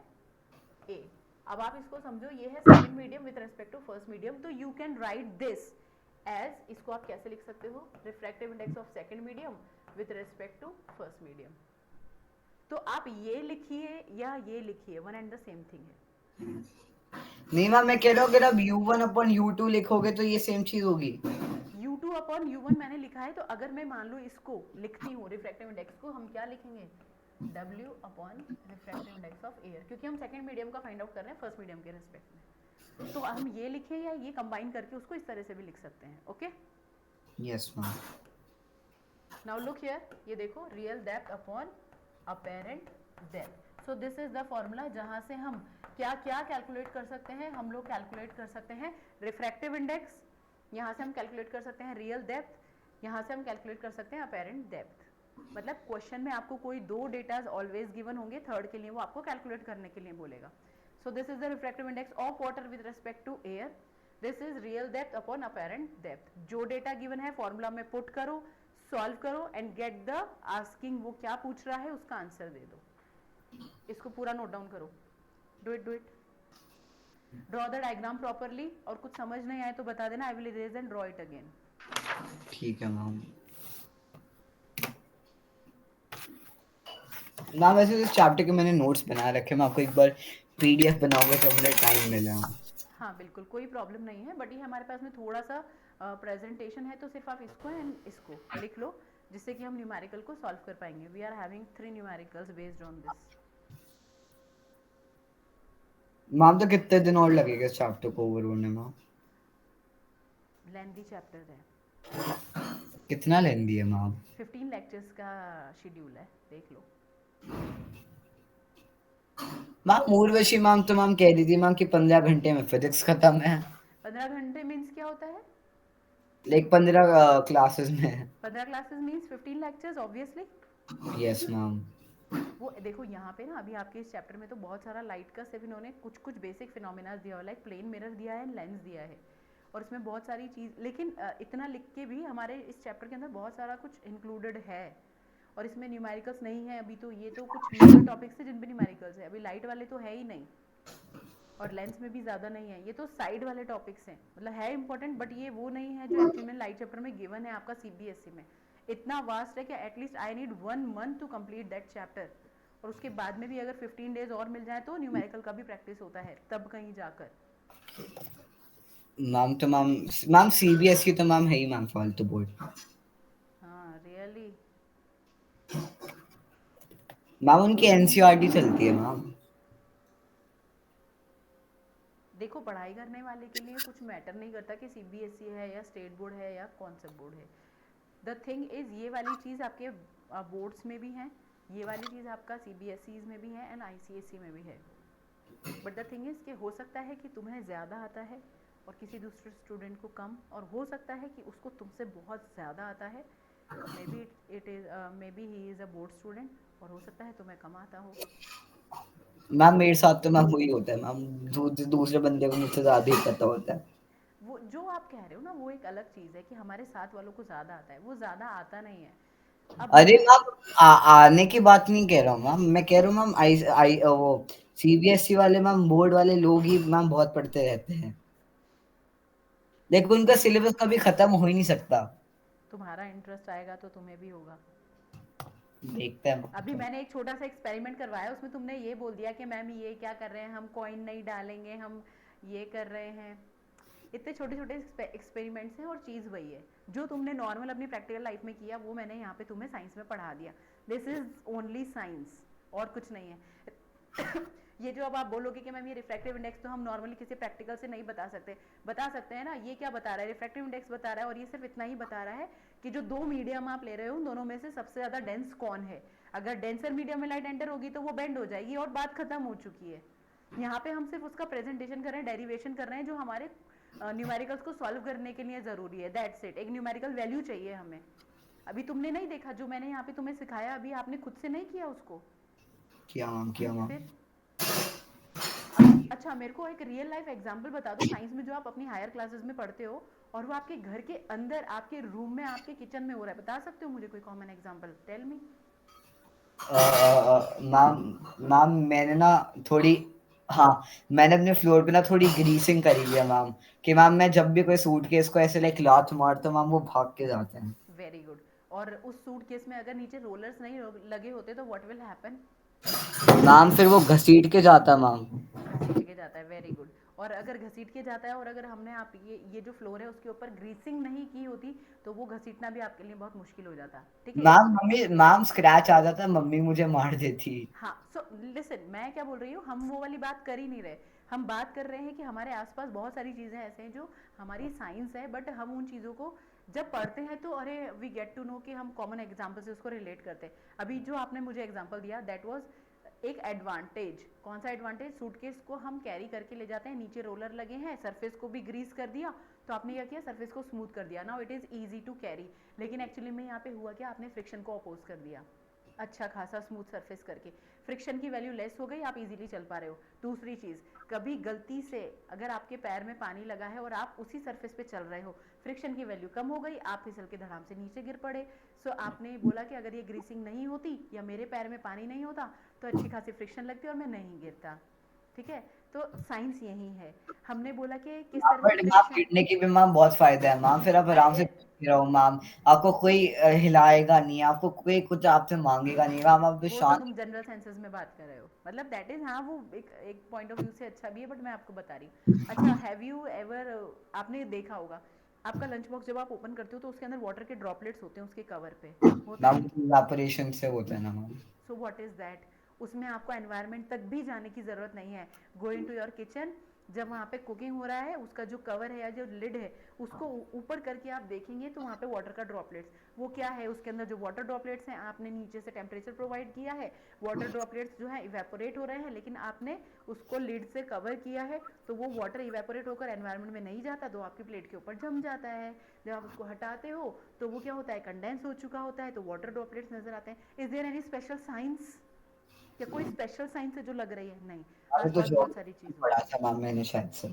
ए, अब आप इसको समझो ये है second medium with respect to first medium. तो you can write this as, इसको आप कैसे लिख सकते हो? Refractive index of second medium with respect to first medium. तो आप ये लिखिए या ये लिखिए, one and the same thing है. नहीं मैम, मैं कह रहा हूँ अगर आप U1/U2 लिखोगे तो ये सेम चीज होगी. U2/U1 मैंने लिखा है, तो अगर मैं मान लो इसको लिखती हूँ रिफ्रैक्टिव इंडेक्स को, हम क्या लिखेंगे? W upon refractive index of air, क्योंकि हम सेकंड मीडियम का फाइंड आउट कर रहे हैं फर्स्ट मीडियम के रेस्पेक्ट में. तो हम ये लिखें या ये कंबाइन करके उसको इस तरह से भी लिख सकते हैं. Okay. Yes ma'am. Now look here, ये देखो, real depth upon apparent depth. So this is the formula जहां से हम क्या क्या कैलकुलेट कर सकते हैं. हम लोग कैलकुलेट कर सकते हैं रिफ्रैक्टिव इंडेक्स, यहाँ से हम कैलकुलेट कर सकते हैं रियल डेप्थ, यहाँ से हम कैलकुलेट कर सकते हैं अपेरेंट डेप्थ. मतलब क्वेश्चन में आपको कोई दो डेटाज ऑलवेज गिवन होंगे, थर्ड के लिए वो आपको कैलकुलेट करने के लिए बोलेगा. So this is the refractive index of water with respect to air. This is real depth upon apparent depth. जो डेटा गिवन है फॉर्मूला में पुट करो, सॉल्व करो एंड गेट द आस्किंग, वो क्या पूछ रहा है उसका आंसर दे दो. इसको पूरा नोट डाउन करो. Do it, do it. Draw the diagram properly, और कुछ समझ नहीं आए तो बता देना, I will erase and draw it again. ठीक है मैम. मैम वैसे इस चैप्टर के मैंने नोट्स बना रखे, मैं आपको एक बार PDF बनाऊंगा जब मुझे टाइम मिला. हाँ बिल्कुल, कोई प्रॉब्लम नहीं है, बट ये हमारे पास में थोड़ा सा प्रेजेंटेशन है, तो सिर्फ आप इसको एंड इसको लिख लो, जिससे कि हम न्यूमेरिकल को सॉल्व कर पाएंगे. We are having 3 numericals based on this. Ma'am तो कितने दिन और लगेगा इस चैप्टर को ओवर होने में? लेंथी चैप्टर है, कितना लेंदी है मैम? 15 लेक्चर्स का शेड्यूल है, देख लो. मैम उर्वशी मैम तो मैम कह रही थी मैम कि 15 घंटे में फिजिक्स खत्म है. 15 घंटे मीन्स क्या होता है? लाइक 15 क्लासेस में. 15 classes means 15 lectures obviously. Yes ma'am. वो देखो यहाँ पे ना, अभी आपके इस चैप्टर में तो बहुत सारा लाइट का सिर्फ इन्होंने कुछ कुछ बेसिक फिनोमिना दिया हुआ, लाइक प्लेन मिरर दिया है, लेंस दिया है, और इसमें बहुत सारी चीज़, लेकिन इतना लिख के भी हमारे इस चैप्टर के अंदर बहुत सारा कुछ इंक्लूडेड है, और इसमें न्यूमेरिकल्स नहीं है अभी. तो ये तो कुछ मेजर टॉपिक्स है जिन पे न्यूमेरिकल्स है, अभी लाइट वाले तो है ही नहीं, और लेंस में भी ज़्यादा नहीं है. ये तो साइड वाले टॉपिक्स हैं, मतलब है इंपॉर्टेंट, बट ये वो नहीं है जो एक्चुअली में लाइट चैप्टर में गिवन है आपका CBSE में. इतना वास्ट है कि at least I need 1 month to complete that chapter, और उसके बाद में भी अगर 15 डेज और मिल जाए तो न्यूमेरिकल का भी प्रैक्टिस होता है तब कहीं जाकर. मैम तो मैम CBSE तो मैम है ही मैम फालतू बोर्ड. हाँ रियली. मैम उनकी NCERT चलती है मैम. देखो पढ़ाई करने वाले के लिए कुछ मैटर नहीं करता कि CBSE है या स्टेट बोर्ड है या कौन सा बोर्ड है. द थिंग इज, ये वाली चीज़ आपके बोर्ड्स में भी है, ये वाली चीज़ आपका CBSEs में भी है एंड ICSE में भी है. बट द थिंग इज कि हो सकता है कि तुम्हें ज़्यादा आता है और किसी दूसरे स्टूडेंट को कम, और हो सकता है कि उसको तुमसे बहुत ज़्यादा आता है, may be it is may be he is a board student, और हो सकता है तुम्हें कम आता हो. मैम मेरे साथ तो मैम वही होता है मैम, दूसरे बंदे को मुझसे ज्यादा ही पता होता है. वो जो आप कह रहे हो ना, वो एक अलग चीज़ है कि हमारे साथ वालों को ज़्यादा आता है, वो ज़्यादा आता नहीं है. अब अरे मैं मैम आने की बात नहीं कह रहा हूँ मैम, मैं कह रहा हूँ मैम आई आई वो CBSE वाले मैम, बोर्ड वाले लोग ही मैम बहुत पढ़ते रहते हैं. देखो उनका सिलेबस कभी खत्म हो ही नहीं सकता. तुम्हारा इंटरेस्ट आएगा तो तुम्हें भी होगा. देखते हैं. अभी मैंने एक छोटा सा एक्सपेरिमेंट करवाया, उसमें तुमने ये बोल दिया कि मैम ये क्या कर रहे हैं, हम कॉइन नहीं डालेंगे, हम ये कर रहे हैं. इतने छोटे छोटे एक्सपेरिमेंट्स हैं, और चीज़ वही है जो तुमने नॉर्मल अपनी प्रैक्टिकल लाइफ में किया, वो मैंने यहाँ पे तुम्हें साइंस में पढ़ा दिया. This is only science. और कुछ नहीं है। ये जो अब आप बोलोगे कि मैम ये रिफ्रैक्टिव इंडेक्स तो हम नॉर्मली किसी प्रैक्टिकल से नहीं बता सकते हैं ना। ये क्या बता रहा है, रिफ्रैक्टिव इंडेक्स बता रहा है, और ये सिर्फ इतना ही बता रहा है कि जो दो मीडियम आप ले रहे हो उन दोनों में से सबसे ज़्यादा डेंस कौन है। अगर डेंसर मीडियम में लाइट एंटर होगी तो वो बेंड हो जाएगी और बात खत्म हो चुकी है। यहाँ पे हम सिर्फ उसका प्रेजेंटेशन कर रहे हैं, डेरिवेशन कर रहे हैं जो हमारे न्यूमेरिकल्स को सॉल्व करने के लिए ज़रूरी है। That's it. एक न्यूमेरिकल वैल्यू चाहिए हमें। अभी तुमने नहीं देखा जो मैंने यहाँ पे तुम्हें सिखाया, अभी आपने खुद से नहीं किया उसको। किया मैम, किया मैम। फिर अच्छा मेरे को एक रियल लाइफ एग्जांपल बता दो साइंस में जो आप अपनी हायर क्लासेस में पढ़ते हो और वो आपके घर के अंदर, आपके रूम में, आपके किचन में हो रहा है। बता सकते हो मुझे कोई common example? Tell me. Ma'am, ma'am मैंने ना थोड़ी, हाँ, मैंने अपने फ्लोर पे ना थोड़ी ग्रीसिंग करी हुई है मैम, कि मैम मैं जब भी कोई सूटकेस को ऐसे लाइक लात मारता हूँ मैम, वो भाग के जाते हैं। Very good. और उस सूट केस में अगर नीचे रोलर्स नहीं लगे होते तो व्हाट विल हैपन? मैम फिर वो घसीट के जाता है मैम। घसीट के जाता है। Very good. और अगर घसीट के जाता है और अगर हमने आप ये जो फ्लोर है उसके ऊपर ग्रीसिंग नहीं की होती तो वो घसीटना भी आपके लिए बहुत मुश्किल हो जाता। ठीक है। मैम मम्मी, मैम स्क्रैच आ जाता, मम्मी मुझे मार देती। हाँ सो लिसन, मैं क्या बोल रही हूँ, हम वो वाली बात कर ही नहीं रहे। हम बात कर रहे हैं कि हमारे आसपास बहुत सारी चीज़ें ऐसे हैं जो हमारी साइंस है, बट हम उन चीज़ों को जब पढ़ते हैं तो अरे वी गेट टू नो कि हम कॉमन एग्जाम्पल से उसको रिलेट करते हैं। अभी जो आपने मुझे एग्जाम्पल दिया दैट वाज एक एडवांटेज। कौन सा एडवांटेज? सूटकेस को हम कैरी करके ले जाते हैं, नीचे रोलर लगे हैं, सरफेस को भी ग्रीस कर दिया, तो आपने क्या किया, सरफेस को स्मूथ कर दिया, now it is easy to carry. लेकिन एक्चुअली में यहाँ पे हुआ क्या, आपने फ्रिक्शन को अपोज कर दिया अच्छा खासा स्मूथ सरफेस करके। फ्रिक्शन की वैल्यू लेस हो गई, आप इजीली चल पा रहे हो। दूसरी चीज़, कभी गलती से अगर आपके पैर में पानी लगा है और आप उसी सरफेस पे चल रहे हो, फ्रिक्शन की वैल्यू कम हो गई, आप फिसल के धड़ाम से नीचे गिर पड़े। सो आपने बोला कि अगर ये ग्रीसिंग नहीं होती या मेरे पैर में पानी नहीं होता तो अच्छी खासी फ्रिक्शन लगती और मैं नहीं गिरता। ठीक है। तो साइंस यही है। हमने बोला कि किस तरह से बट मैम फ्रिक्शन। गिरने की भी मैम बहुत फायदा है मैम, फिर आप आराम से अरे रहो मैम। आपको कोई हिलाएगा नहीं, आपको कोई कुछ आपसे मांगेगा नहीं मैम, आप तो वो तो शांत। तुम जनरल सेंसेस में बात कर रहे हो, मतलब दैट इज, हाँ वो एक पॉइंट ऑफ व्यू से अच्छा भी है, बट मैं आपको बता रही हूँ। अच्छा हैव यू एवर, आपने देखा होगा आपका लंच बॉक्स जब आप ओपन करते हो तो उसके अंदर वाटर के ड्रॉपलेट्स होते हैं उसके कवर पे, होते मैम हैं। इवेपोरेशन से होता है ना ma'am. So what is that? उसमें आपको एनवायरनमेंट तक भी जाने की ज़रूरत नहीं है। गो इन टू योर किचन, जब वहाँ पे कुकिंग हो रहा है उसका जो कवर है या जो लिड है उसको ऊपर करके आप देखेंगे तो वहाँ पे वाटर का ड्रॉपलेट्स, वो क्या है उसके अंदर जो वाटर ड्रॉपलेट्स हैं, आपने नीचे से टेम्परेचर प्रोवाइड किया है, वाटर ड्रॉपलेट्स जो है इवेपोरेट हो रहे हैं, लेकिन आपने उसको लिड से कवर किया है तो वो वाटर इवेपोरेट होकर एनवायरनमेंट में नहीं जाता, तो आपकी प्लेट के ऊपर जम जाता है। जब आप उसको हटाते हो तो वो क्या होता है, कंडेंस हो चुका होता है, तो वाटर ड्रॉपलेट्स नजर आते हैं। Is there any special science, या कोई स्पेशल साइंस है जो लग रही है? नहीं। अभी तो आसपास बहुत सारी जॉब चीज़ों पढ़ा में था मैम मैंने शायद से।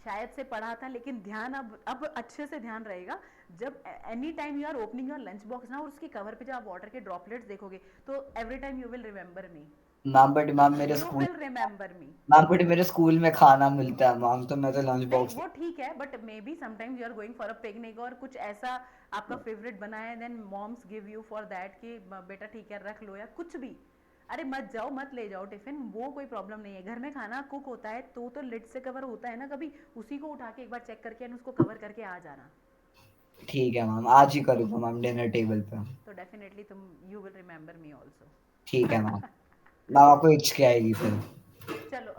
शायद से पढ़ा था, लेकिन ध्यान अब अच्छे से ध्यान रहेगा। जब any time you are opening your lunch box ना और उसके कवर पे जब आप वाटर के ड्रॉपलेट्स देखोगे तो every time you will remember me, ma'am but ma'am मेरे you school, will remember me. Ma'am but मेरे स्कूल में खाना मिलता है मैम, तो मैं तो लंच नहीं बॉक्स। वो ठीक है, but maybe sometimes you are going for a picnic और कुछ ऐसा आपका फेवरेट बना है, then moms give you for that कि बेटा ठीक है रख लो या कुछ भी। अरे मत जाओ, मत ले जाओ टिफिन, वो कोई प्रॉब्लम नहीं है। घर में खाना कुक होता है तो लिड से कवर होता है ना, कभी उसी को उठा के एक बार चेक करके एंड उसको कवर करके आ जाना। ठीक है मैम, आज ही करूँगा मैम डिनर टेबल पे। तो डेफिनेटली तुम, you will remember me also. ठीक है मैम। मैम आपको हिचकी आएगी फिर। चलो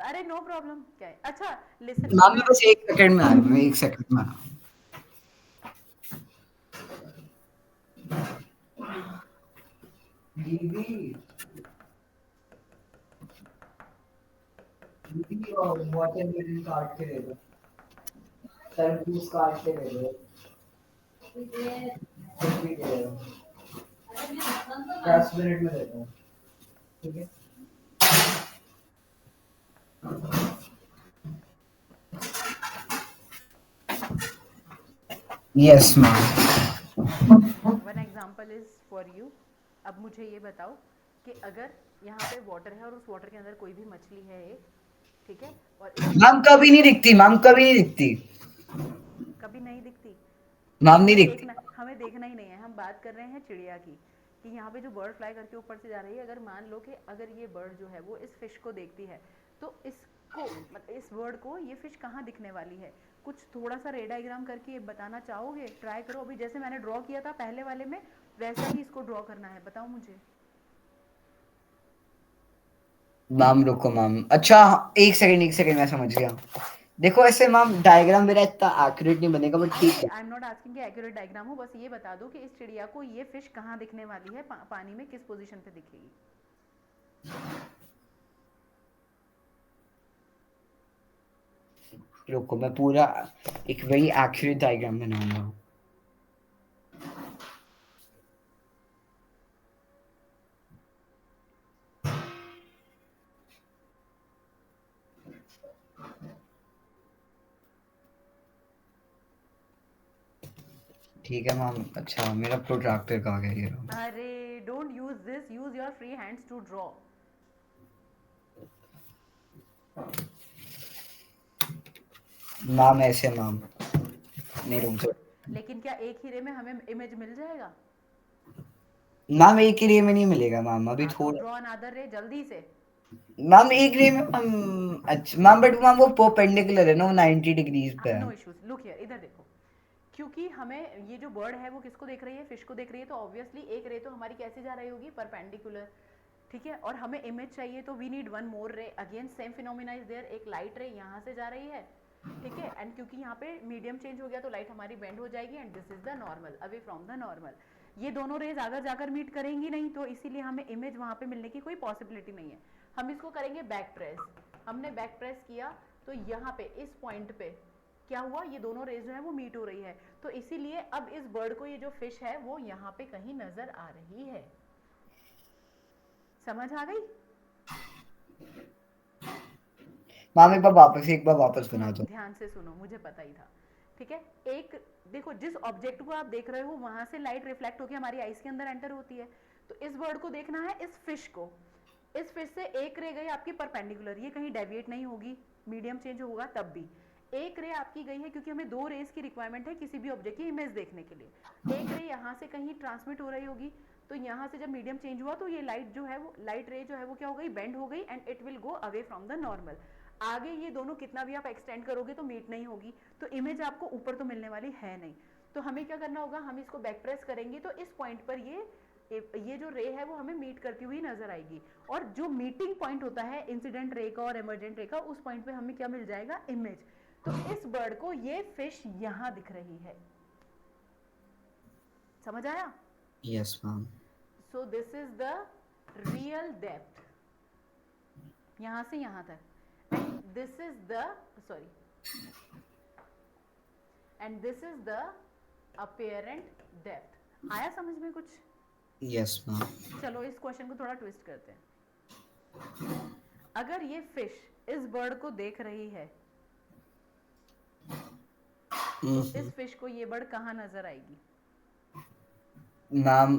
अरे नो प्रॉब्लम, क्या है। अच्छा लिसन मैम मैं मैं, बस 1 सेकंड में आ रहा हूँ, 1 सेकंड में आ रहा हूँ। दीदी, दीदी वाटरमेलन काट के दे दो, तरबूज काट के दे दो, कुछ भी दे दो, 10 मिनट में देता हूँ। ठीक है। Yes ma'am. One example is for you. अब मुझे ये बताओ कि अगर यहाँ पे वाटर है और उस वाटर के अंदर कोई भी मछली है एक, ठीक है, और इस मैम मछली को कभी नहीं दिखती, मैम कभी नहीं दिखती। कभी नहीं दिखती। मैम नहीं हमें दिखती। देखना, हमें देखना ही नहीं है, हम बात कर रहे हैं चिड़िया की, कि यहाँ पे जो बर्ड फ्लाई करके ऊपर से जा रही है, अगर मान लो कि अगर ये बर्ड जो है वो इस फिश को देखती है तो इसको, मतलब इस वर्ड को, ये फिश कहाँ दिखने वाली है? कुछ थोड़ा सा रे डायग्राम करके बताना चाहोगे? ट्राई करो अभी, जैसे मैंने ड्रॉ किया था पहले वाले में वैसा ही इसको ड्रॉ करना है, बताओ मुझे। मैम रुको मैम, अच्छा एक सेकंड मैं समझ गया। देखो ऐसे मैम डायग्राम मेरा इतना एक्यूरेट नहीं बनेगा बट ठीक अरे है। आई एम नॉट आस्किंग कि एक्यूरेट डायग्राम हो, बस ये बता दो कि इस चिड़िया को ये फिश कहाँ दिखने वाली है, पानी में किस पोजीशन पे दिखेगी। रुको मैं पूरा एक वेरी एक्यूरेट डायग्राम बनाऊंगा। ठीक है मैम, अच्छा मेरा प्रोट्रैक्टर कहाँ गया ये रहा। अरे don't use this, use your free hands to draw. Ma'am ऐसे मैम, नहीं रुक वेरी जाओ। गुड। लेकिन क्या एक ही रे में हमें इमेज मिल जाएगा? मैम एक ही रे में नहीं मिलेगा मैम, अभी हाँ तो थोड़ा। ड्रॉ अनदर रे जल्दी से। मैम एक रे में मैम, अच्छा मैम बट मैम वो परपेंडिकुलर है ना, वो 90 डिग्रीज पे है। नो इश्यूज, लुक हियर, इधर देखो। क्योंकि हमें ये जो बर्ड है वो किसको देख रही है, फिश को देख रही है, तो ऑब्वियसली एक रे तो हमारी कैसे जा रही होगी, परपेंडिकुलर। ठीक है, और हमें इमेज चाहिए तो we need one more ray, again same phenomena is there, एक लाइट रे यहाँ से जा रही है। ठीक है, एंड क्योंकि यहाँ पे मीडियम चेंज हो गया तो लाइट हमारी बेंड हो जाएगी, and this is the normal, away from the normal. ये दोनों रेज अगर जाकर मीट करेंगी नहीं, तो इसीलिए हमें इमेज वहाँ पे मिलने की कोई पॉसिबिलिटी नहीं है। हम इसको करेंगे बैक प्रेस। हमने बैक प्रेस किया तो यहाँ पे इस पॉइंट पे क्या हुआ, ये दोनों रेज जो है वो मीट हो रही है, तो इसीलिए अब इस बर्ड को ये जो फिश है वो यहाँ पे कहीं नजर आ रही है। समझ आ गई? मैम एक बार वापस बना सुनो दो। ध्यान से सुनो, मुझे पता ही था। ठीक है, एक देखो, जिस ऑब्जेक्ट को आप देख रहे हो वहां से लाइट रिफ्लेक्ट होकर हमारी आईज के अंदर एंटर होती है। तो इस बर्ड को देखना है, इस फिश को। इस फिश से एक रे गई आपकी परपेंडिकुलर, ये कहीं डेविएट नहीं होगी, मीडियम चेंज होगा तब भी। एक रे आपकी गई है, क्योंकि हमें दो रेज की रिक्वायरमेंट है किसी भी ऑब्जेक्ट की इमेज देखने के लिए। एक रे यहाँ से कहीं ट्रांसमिट हो रही होगी, तो यहाँ से जब मीडियम चेंज हुआ तो ये लाइट जो है वो, लाइट रे जो है वो क्या हो गई, बेंड हो गई, and it will go away from the normal. आगे ये दोनों कितना भी आप एक्सटेंड करोगे तो मीट नहीं होगी, तो इमेज आपको ऊपर तो मिलने वाली है नहीं। तो हमें क्या करना होगा, हम इसको बैक प्रेस करेंगे तो इस पॉइंट पर ये जो रे है वो हमें मीट करती हुई नजर आएगी। और जो मीटिंग पॉइंट होता है इंसिडेंट रे का और इमरजेंट रे का, उस पॉइंट पे हमें क्या मिल जाएगा, इमेज। तो इस बर्ड को ये फिश यहां दिख रही है। समझ आया? Yes ma'am. So this is the real depth, यहां से यहां तक, and this is the, sorry, and this is the apparent depth. आया समझ में कुछ? Yes ma'am. चलो इस क्वेश्चन को थोड़ा ट्विस्ट करते हैं। अगर ये फिश इस बर्ड को देख रही है, तो इस फिश को ये बर्ड कहाँ नजर आएगी? मैम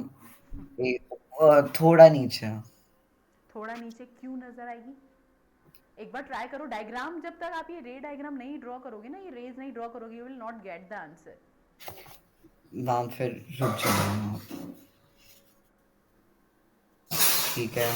थोड़ा नीचे। थोड़ा नीचे क्यों नजर आएगी? एक बार ट्राई करो डायग्राम, जब तक आप ये रे डायग्राम नहीं ड्रॉ करोगे ना, ये रेज नहीं ड्रॉ करोगे, you will not gate the answer. Ma'am फिर रुक जाओ मैम। ठीक है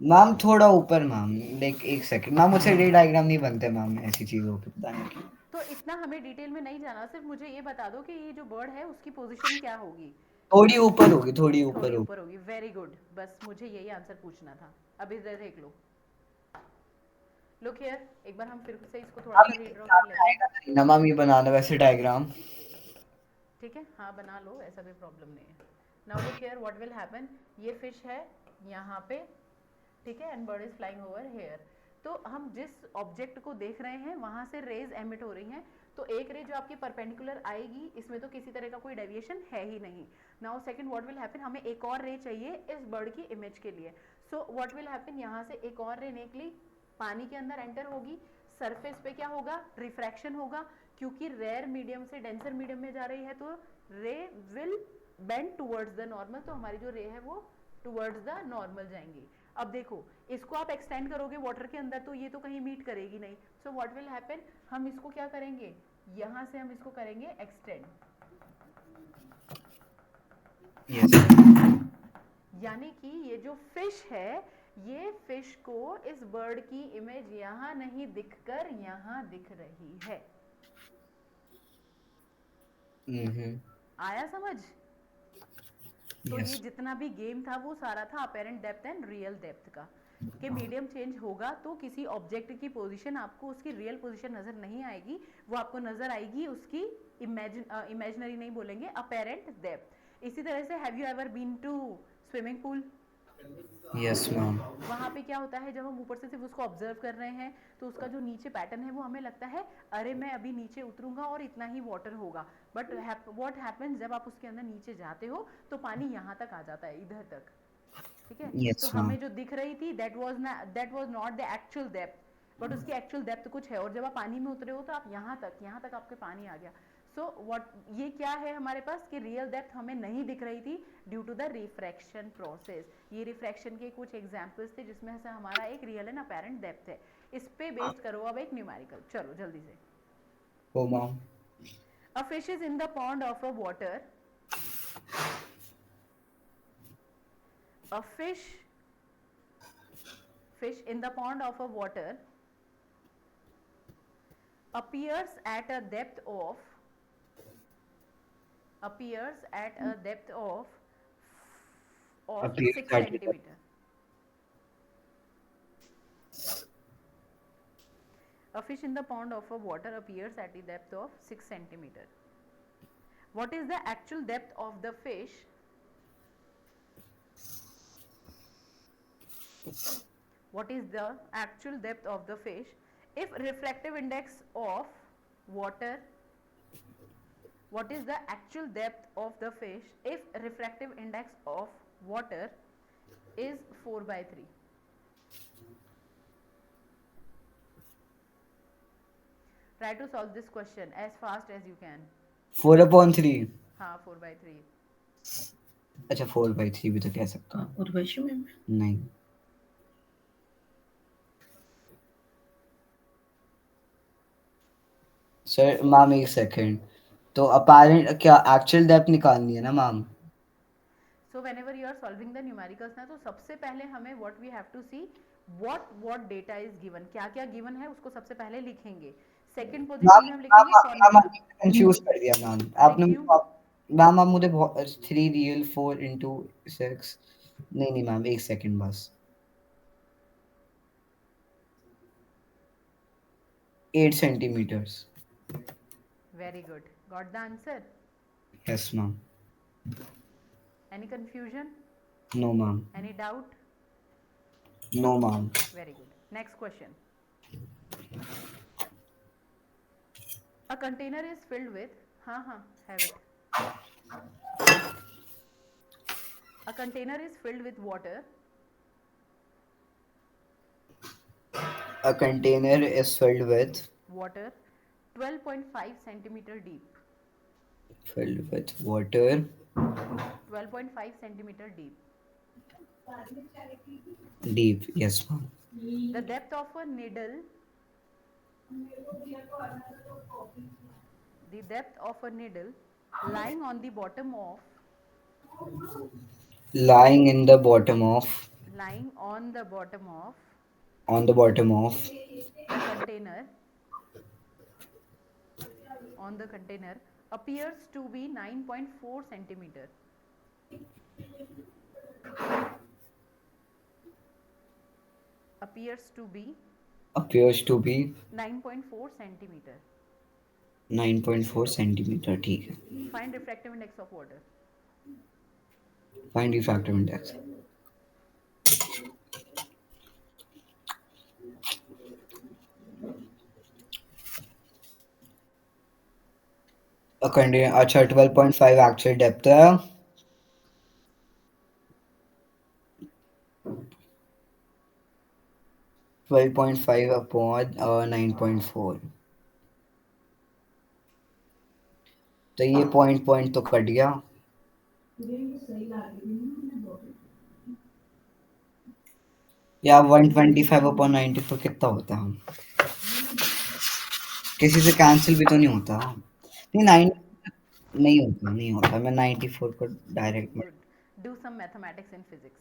मैम, थोड़ा ऊपर मैम, लाइक एक सेकंड मैम, मुझसे रे डायग्राम नहीं बनते मैम ऐसी चीजों पे, पता नहीं क्यों। तो इतना हमें डिटेल में नहीं जाना, सिर्फ मुझे ये बता दो कि ये जो बर्ड है उसकी पोजीशन क्या होगी। थोड़ी ऊपर होगी, थोड़ी ऊपर थोड़ी होगी। ऊपर होगी, वेरी गुड, बस मुझे यही आंसर पूछना था। अब इधर देख लो, लुक हियर, एक बार हम फिर से इसको थोड़ा मैम सा ये रीड्रॉ कर बनाना लेते हैं। आएगा नहीं ना मैम, ये बनाना वैसे डायग्राम। ठीक है, हाँ बना लो, ऐसा कोई प्रॉब्लम नहीं है। Now look here, what will happen, ये फिश है यहाँ पे, ठीक है, and bird is flying over here. तो हम जिस ऑब्जेक्ट को देख रहे हैं वहां से रेज एमिट हो रही हैं, तो एक रे जो आपकी परपेंडिकुलर आएगी, इसमें तो किसी तरह का कोई डेविएशन है ही नहीं। Now second what will happen, हमें एक और रे चाहिए इस बर्ड की इमेज के लिए। सो व्हाट विल हैपन, यहाँ से एक और रे निकली, पानी के अंदर एंटर होगी, सरफेस पे क्या होगा, रिफ्रैक्शन होगा, क्योंकि रेयर मीडियम से डेंसर मीडियम में जा रही है, तो रे will bend towards the normal, तो हमारी जो रे है वो टूवर्ड्स द नॉर्मल जाएंगी। अब देखो, इसको आप एक्सटेंड करोगे वाटर के अंदर तो ये तो कहीं मीट करेगी नहीं, सो व्हाट विल हैपन, हम इसको क्या करेंगे, यहां से हम इसको करेंगे एक्सटेंड। यस। यानी कि ये जो फिश है ये फिश को इस बर्ड की इमेज यहाँ नहीं दिखकर यहाँ दिख रही है। आया समझ? तो ये यस। जितना भी गेम था वो सारा था apparent depth and real depth का, कि मीडियम चेंज होगा तो किसी ऑब्जेक्ट की पोजीशन आपको उसकी रियल पोजीशन नजर नहीं आएगी, वो आपको नजर आएगी उसकी इमेजिनरी नहीं बोलेंगे, अपेरेंट डेप्थ। इसी तरह से have you ever been to swimming pool? Yes ma'am. वहाँ पे क्या होता है, जब हम ऊपर से सिर्फ उसको ऑब्जर्व कर रहे हैं तो उसका जो नीचे पैटर्न है वो हमें लगता है अरे मैं अभी नीचे उतरूंगा और इतना ही वाटर होगा, बट व्हाट हैपेंस जब आप उसके अंदर नीचे जाते हो तो पानी यहाँ तक आ जाता है, इधर तक। ठीक है, तो यस मैम। हमें जो दिख रही थी that was not the actual depth, but उसकी एक्चुअल डेप्थ कुछ है, और जब आप पानी में उतरे हो तो आप यहाँ तक आपके पानी आ गया। सो व्हाट ये क्या है हमारे पास कि रियल डेप्थ हमें नहीं दिख रही थी due to the refraction process. ये रिफ्रैक्शन के कुछ एग्जांपल्स थे जिसमें से हमारा एक रियल एंड अपेरेंट डेप्थ है। इस पे बेस्ड करो अब एक न्यूमेरिकल, चलो जल्दी से। Oh ma'am. A fish is in the pond of a water, a fish in the pond of a water appears at a depth of appears at a depth of appear 6 30। centimeter. A fish in the pond of a water appears at the depth of 6 centimeter. What is the actual depth of the fish? What is the actual depth of the fish if refractive index of water? What is the actual depth of the fish if refractive index of water is 4/3? Try to solve this question as fast as you can. 4/3। हाँ, 4/3. अच्छा 4/3 भी तो कह सकता हूँ। और वैसे में नहीं। सर मैम एक सेकेंड, तो अपेरेंट क्या एक्चुअल डेप्थ निकालनी है ना ma'am? So whenever you are solving the numericals ना, तो सबसे पहले हमें what we have to see what data is given, क्या क्या given है उसको सबसे पहले लिखेंगे। सेकंड पोजीशन मैम में हम मैम लिखेंगे मैम फॉर्मूला। आपने कंफ्यूज कर दिया मैम। अरे आपने क्यों? मैम आप मुझे बहुत 3 रियल 4 इंटू 6। नहीं नहीं मैम एक सेकंड बस। 8 centimetres. Very good. Got the answer? Yes ma'am. Any confusion? No ma'am. Any doubt? No ma'am. Very good. Next question. A container is filled with, हाँ, have it. A container is filled with water. A container is filled with Water 12.5 centimeter deep. water 12.5 centimeter deep. deep. Yes ma'am. The depth of a needle, the depth of a needle lying on the bottom of, Lying in the bottom of lying on the bottom of the container, on the container appears to be 9.4 centimeter. Appears to be appears to be 9.4 centimeter. 9.4 centimetre. ठीक है। Find refractive index of water. Find refractive index. अच्छा 12.5 actual depth है। 12.5 upon 9.4। तो ये point point तो cut गया। या 125 upon 94 कितना होता है? किसी से कैंसिल भी तो नहीं होता। नहीं 9 नहीं होता, नहीं होता। मैं 94 को डायरेक्ट में। Good. Do some mathematics in physics.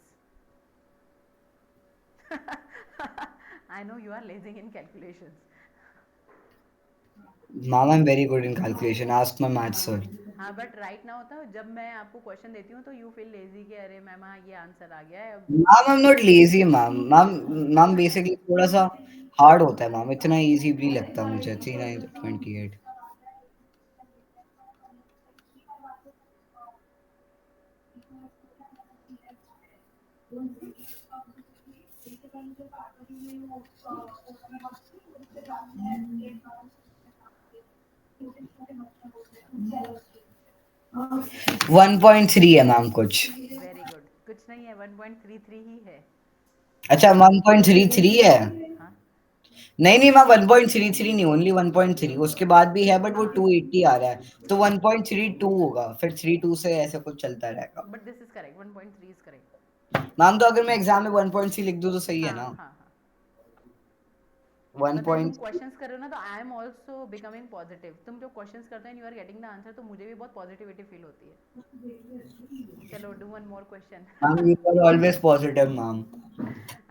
I know you are lazy in calculations. Mom, I'm very good in calculation. Ask my math sir. हाँ बट राइट ना होता जब मैं आपको क्वेश्चन देती हूँ तो यू फील लेजी कि अरे मैम हाँ ये आंसर आ गया है अब। Ma'am, I'm not lazy, ma'am. Ma'am basically थोड़ा सा हार्ड होता है मैम, इतना इजी भी लगता है मुझे। 3928। हाँ 1.3 है मैम कुछ। वेरी गुड, कुछ नहीं है, 1.33 ही है। अच्छा, 1.33 है। हाँ नहीं नहीं मैम, 1.33 नहीं, ओनली 1.3। उसके बाद भी है बट वो हाँ 280 आ रहा है, तो 1.32 होगा, फिर 32 से ऐसे कुछ चलता रहेगा। But this is correct, 1.3 is correct. Ma'am, तो अगर मैं एग्जाम में 1.3 लिख दूं तो सही है हाँ ना? हाँ हाँ, वन पता है तुम पॉइंट क्वेश्चंस कर रहे हो ना तो I am also becoming positive. तुम जो क्वेश्चंस करते हैं you are getting the answer तो मुझे भी बहुत पॉजिटिविटी फील होती है। चलो do one more question. Ma'am, you are always positive ma'am.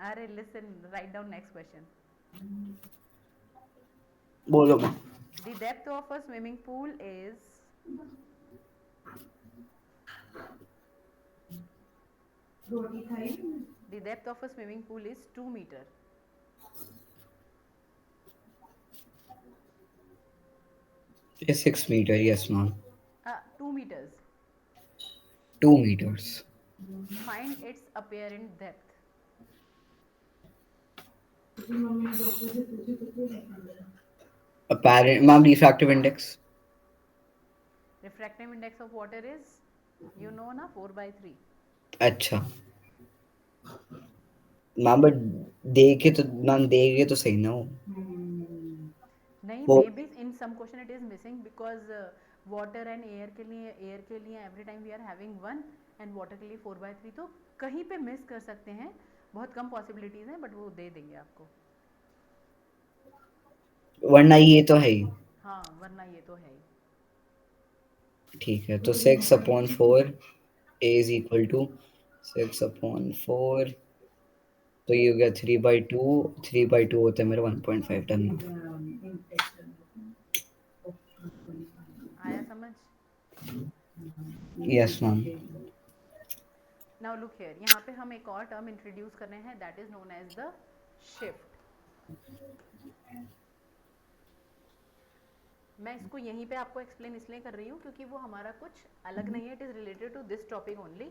अरे listen, write down next question. बोलो ma'am. The depth of a swimming pool is, the depth of a swimming pool is 2 metre. 6 meter, yes ma'am. 2 meters। 2 meters। Find its apparent depth. apparent ma'am, refractive index। Refractive index of water is, you know ना, 4/3। अच्छा ma'am, but देखे तो ma'am, देखे तो सही ना हो। नहीं वो maybe in some question it is missing because water and air के लिए every time we are having 1 and water के लिए 4/3, तो कहीं पे मिस कर सकते हैं। बहुत कम पॉसिबिलिटीज हैं बट वो दे देंगे आपको। वरना ये तो है ही। हाँ वरना ये तो है ही। ठीक है, तो 6/4 ए इज इक्वल टू 6/4, तो ये हो गया 3/2। 3/2 होता है मेरा 1.5 टन। आया समझ? Yes ma'am. Now look here, यहाँ पे हम एक और टर्म इंट्रोड्यूस कर रहे हैं that is known as the shift. मैं इसको यहीं पे आपको एक्सप्लेन इसलिए कर रही हूँ क्योंकि वो हमारा कुछ अलग नहीं है, it is related to this topic only.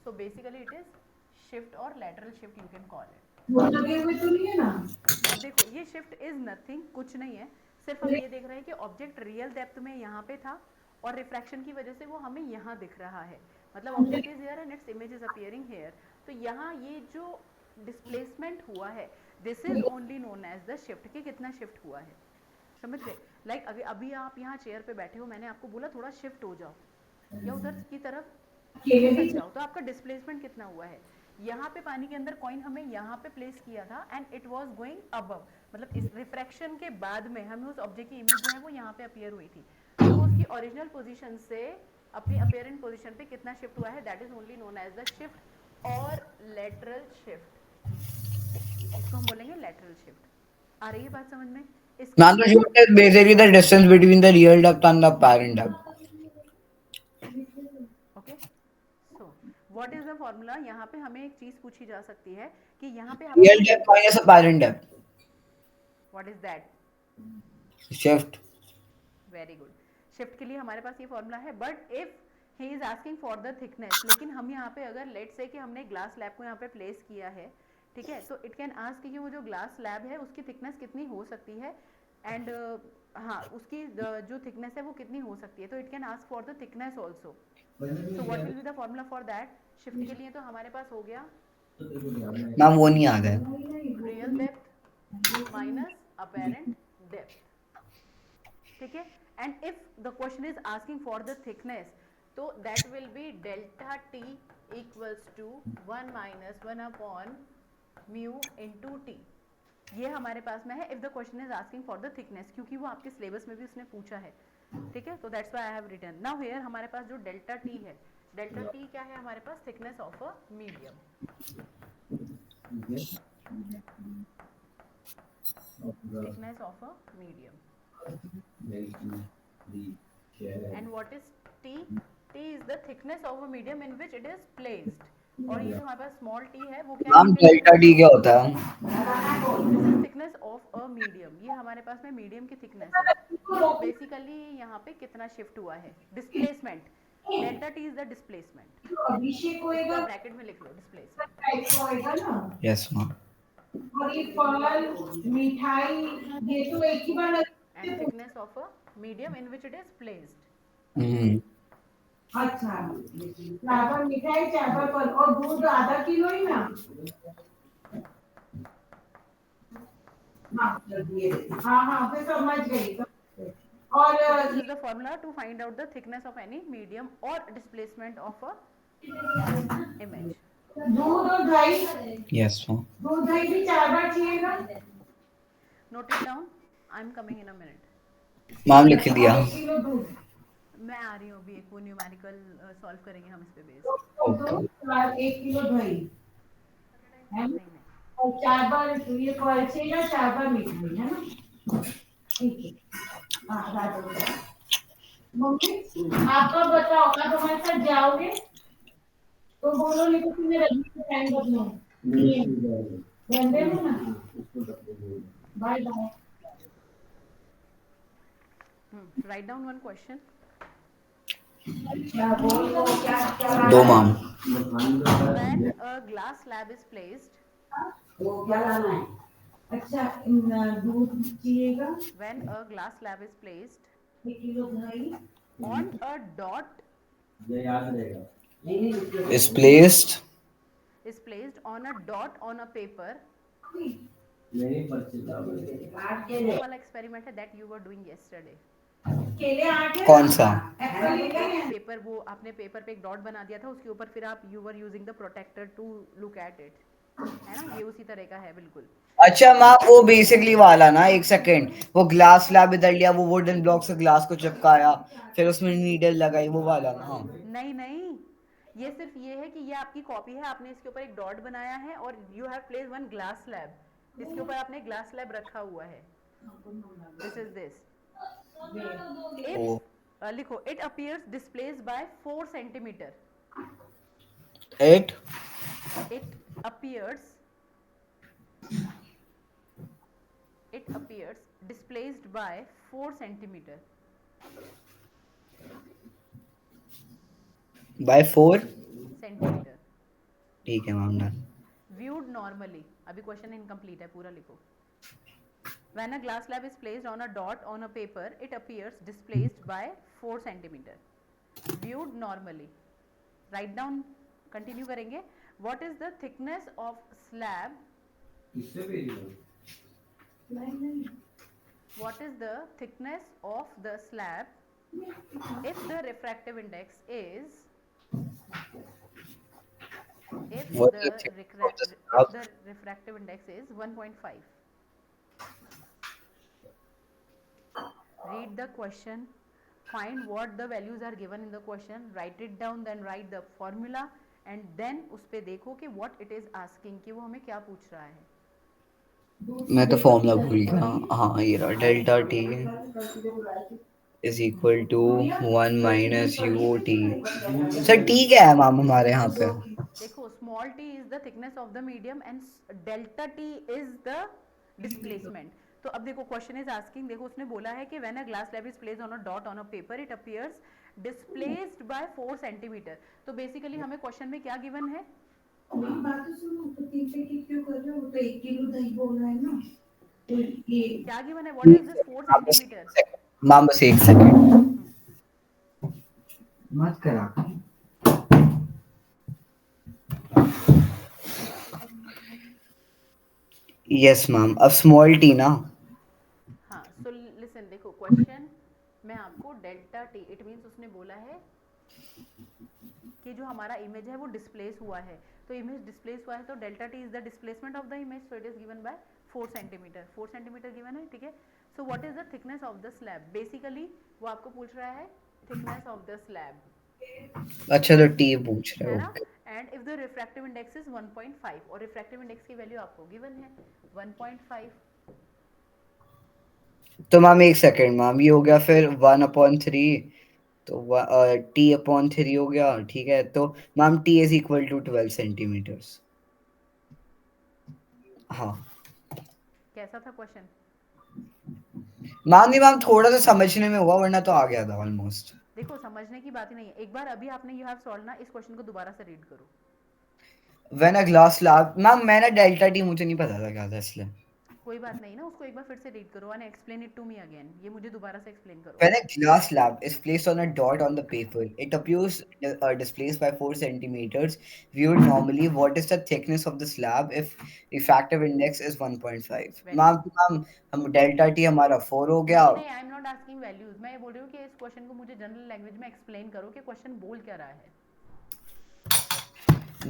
So basically it is shift और lateral shift you can call it. अब देखो ये शिफ्ट इज नथिंग, कुछ नहीं है, सिर्फ हम ये देख रहे हैं कि ऑब्जेक्ट रियल डेप्थ में यहाँ पे था और रिफ्रैक्शन की वजह से वो हमें यहाँ दिख रहा है। मतलब object is here and its image is appearing here. तो यहाँ ये जो डिस्प्लेसमेंट हुआ है this is only known as the shift, कि कितना शिफ्ट हुआ है। समझ गए? लाइक अभी अभी आप यहाँ चेयर पे बैठे हो, मैंने आपको बोला थोड़ा शिफ्ट हो जाओ या उधर की तरफ खिसक जाओ, तो आपका डिस्प्लेसमेंट कितना हुआ है। यहाँ पे पानी के अंदर कॉइन हमें यहाँ पे प्लेस किया था and it was going above, मतलब इस रिफ्रैक्शन के बाद में हमें उस ऑब्जेक्ट की इमेज जो है वो यहाँ पे अपीयर हुई थी। तो वो उसकी ओरिजिनल पोजीशन से अपनी अपीयरेंट पोजीशन पे कितना शिफ्ट हुआ है that is only known as the shift और लेटरल शिफ्ट। इसको हम बोलेंगे लेटरल शिफ्ट। आ रही है बात समझ में? इसके मैम, लिए the shift is basically the distance between the real depth and the apparent depth। Okay so what is the formula, यहाँ पे हमें एक चीज पूछी जा सकती है कि यहाँ पे हम Real अपनी depth minus apparent depth। What is that. Shift। Very good. Shift के लिए हमारे पास ये फॉर्मूला है but if he is asking for the thickness, लेकिन हम यहाँ पे अगर लेट से कि हमने ग्लास स्लैब को यहाँ पे प्लेस किया है, ठीक है, तो इट कैन आस्क कि वो जो ग्लास स्लैब है उसकी थिकनेस कितनी हो सकती है एंड हाँ उसकी जो थिकनेस है वो कितनी हो सकती है, तो it can ask for the thickness also. So what will be the formula for that. Shift के लिए तो हमारे पास हो गया मैम, वो नहीं आ गया। Real depth minus apparent depth, ठीक है। And if the question is asking for the thickness तो that will be delta T equals to 1 minus 1 upon mu into T. ये हमारे पास में है if the question is asking for the thickness, क्योंकि वो आपके सिलेबस में भी उसने पूछा है, ठीक है। तो that's why I have written now here हमारे पास जो डेल्टा टी है डेल्टा टी क्या है हमारे पास? Thickness of a medium. Thickness of a medium. And what is T? T is the thickness of a medium in which it is placed. और ये जो हमारे पास स्मॉल टी है वो क्या मैम इंडिकेट कर डेल्टा रहा टी है? क्या होता है? This is thickness of a medium. ये हमारे पास में मीडियम की थिकनेस है. तो बेसिकली यहाँ पे कितना शिफ्ट हुआ है? Displacement. Delta T is the displacement. Abhishek इसको होएगा आप ब्रैकेट में लिख लो, डिस्प्लेसमेंट. टाइप का होएगा ना। Yes ma'am. और ये फल मिठाई ये तो एक ही बार and thickness of a medium in which it is placed. Hmm. अच्छा चावल मिठाई चावल फल और दूध आधा किलो ही ना। हाँ हाँ फिर समझ गई। और So this is the formula to find out the thickness of any medium or displacement of a image. दूध और दही। Yes ma'am. दूध दही भी 4 बार चाहिए ना। Note it down. I am coming in a minute. Ma'am लिख दिया। 1 किलो दूध। मैं आ रही हूँ अभी. एक वो न्यूमेरिकल सॉल्व करेंगे हम इस पे बेस्ड. दूध 1 किलो दही है नहीं नहीं. और 4 बार ये फल चाहिए 4 बार मिठाई है ना। ठीक है। हाँ राजा मम्मी आपका बताओ आप हमारे साथ जाओगे तो बोलो नहीं तो तुम्हें रजनी को टाइम बदलो रहने दो ना। Bye bye. Write down one question. क्या बोलो क्या क्या दो ma'am. When a glass slab is placed, वो क्या लाना है। अच्छा दूध चाहिएगा when a glass slab is placed 1 kilo दही on a dot, is placed is placed on a dot on a paper. वो वाला एक्सपेरिमेंट है that you were doing yesterday. केले 8 कौन सा? पेपर वो आपने पेपर पे एक डॉट बना दिया था उसके ऊपर फिर आप you were using the protractor to look at it. है ना? ये उसी तरह का है बिल्कुल. अच्छा मैम वो बेसिकली वाला ना, एक सेकेंड, वो ग्लास स्लैब इधर लिया, वो वुडन ब्लॉक से ग्लास को चिपकाया, फिर उसमें नीडल लगाई, वो वाला ना? नहीं नहीं, ये सिर्फ ये है कि ये आपकी कॉपी है. आपने इसके ऊपर एक डॉट बनाया है और you have place one glass slab. इसके ऊपर आपने ग्लास स्लैब रखा हुआ है. This is this. Oh if लिखो it appears displaced by 4 centimetre. At it appears it appears displaced by 4 centimeter. By 4 centimetre. ठीक है मैम डन। viewed normally. अभी क्वेश्चन इनकम्प्लीट है, पूरा लिखो. when a glass slab is placed on a dot on a paper it appears displaced by 4 centimeter. viewed normally. write down. Continue करेंगे. what is the thickness of slab? what is the thickness of the slab if the refractive index is if What the is the thickness of the if slab? the refractive index is 1.5. read the question, find what the values are given in the question, write it down, then write the formula and then उस पे देखो कि what it is asking, कि वो हमें क्या पूछ रहा है. मैं तो फॉर्मूला भूल गया। हाँ ये रहा, delta T is equal to 1 minus U T. Sir T क्या है मैम हमारे यहाँ पे? देखो small T is the thickness of the medium and delta T is the displacement. तो अब देखो क्वेश्चन इज आस्किंग, देखो उसने बोला है कि when a glass slab is placed on a dot on a paper it appears displaced by 4 centimetre. तो basically हमें क्वेश्चन में क्या गिवन है? मेरी बात तो सुनो तो 3 पैकेट क्यों कर रहे हो तो 1 किलो दही बोलना है ना तो ये क्या गिवन है? What is this 4 centimetre? Ma'am बस एक सेकंड मत करा। Yes ma'am. अब स्मॉल टी ना? हाँ. सो लिसन, देखो क्वेश्चन मैं आपको डेल्टा टी, इट मीन्स उसने बोला है कि जो हमारा इमेज है वो डिस्प्लेस हुआ है. तो इमेज डिस्प्लेस हुआ है तो delta T is the displacement of the image. So it is given by 4 centimetre. 4 centimetre given है. ठीक है. सो what is the thickness of the slab? Basically वो आपको पूछ रहा है थिकनेस ऑफ द स्लैब. अच्छा तो टी पूछ रहे है हो। ना। And if the refractive index is 1.5 और रिफ्रैक्टिव इंडेक्स की वैल्यू आपको गिवन है 1.5। तो मैम एक सेकेंड मैम, ये हो गया फिर 1/3, तो t/3 हो गया, ठीक है। तो ma'am t is equal to 12 centimetres. हाँ कैसा था क्वेश्चन? मैम, नहीं मैम, थोड़ा सा समझने में हुआ, वरना तो आ गया था ऑलमोस्ट। देखो समझने की बात ही नहीं है, एक बार अभी आपने यू हैव सॉल्व ना, इस क्वेश्चन को दोबारा से रीड करो। When a glass slab, ma'am मैं ना डेल्टा टी मुझे नहीं पता था क्या था, इसलिए। कोई बात नहीं ना, उसको एक बार फिर से रीड करो and explain it to me again, ये मुझे दोबारा से एक्सप्लेन करो। When a glass slab is placed on a dot on the paper, it appears displaced by 4 centimeters. Viewed normally, what is the thickness of the slab if refractive index is 1.5? Very ma'am good. Ma'am, हम delta T हमारा 4 हो गया। नहीं नहीं, I am not asking values, मैं ये बोल रही हूँ कि इस क्वेश्चन को मुझे जनरल लैंग्वेज में एक्सप्लेन करो कि क्वेश्चन बोल क्या रहा है।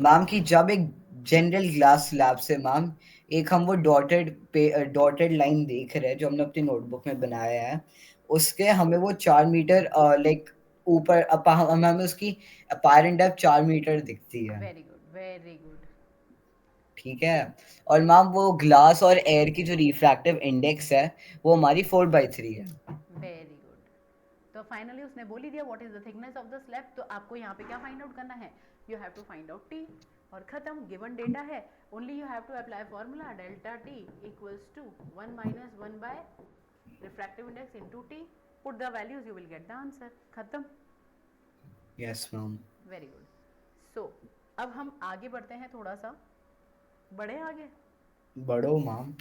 मैम की जब एक जनरल ग्लास स्लैब से मैम एक हम वो डॉटेड लाइन देख रहे हैं जो हमने अपनी नोटबुक में बनाया है, उसके हमें वो 4 मीटर लाइक ऊपर हमें हमें उसकी अपैरेंट डेप्थ 4 मीटर दिखती है, वेरी गुड वेरी गुड। ठीक है। और मैम वो ग्लास और एयर की जो रिफ्रैक्टिव इंडेक्स है वो हमारी 4/3 है। Very good. तो फाइनली उसने बोल ही दिया what is the thickness of the slab, तो आपको यहाँ पे क्या फाइंड आउट करना है, you have to find out T, और खत्म, गिवन डेटा है। Only you have to apply formula delta T equals to 1 minus 1 by refractive index into T, put the values, you will get the answer, खत्म। Yes ma'am. Very good. So अब हम आगे बढ़ते हैं थोड़ा सा, बढ़े आगे। बढ़ो मैम,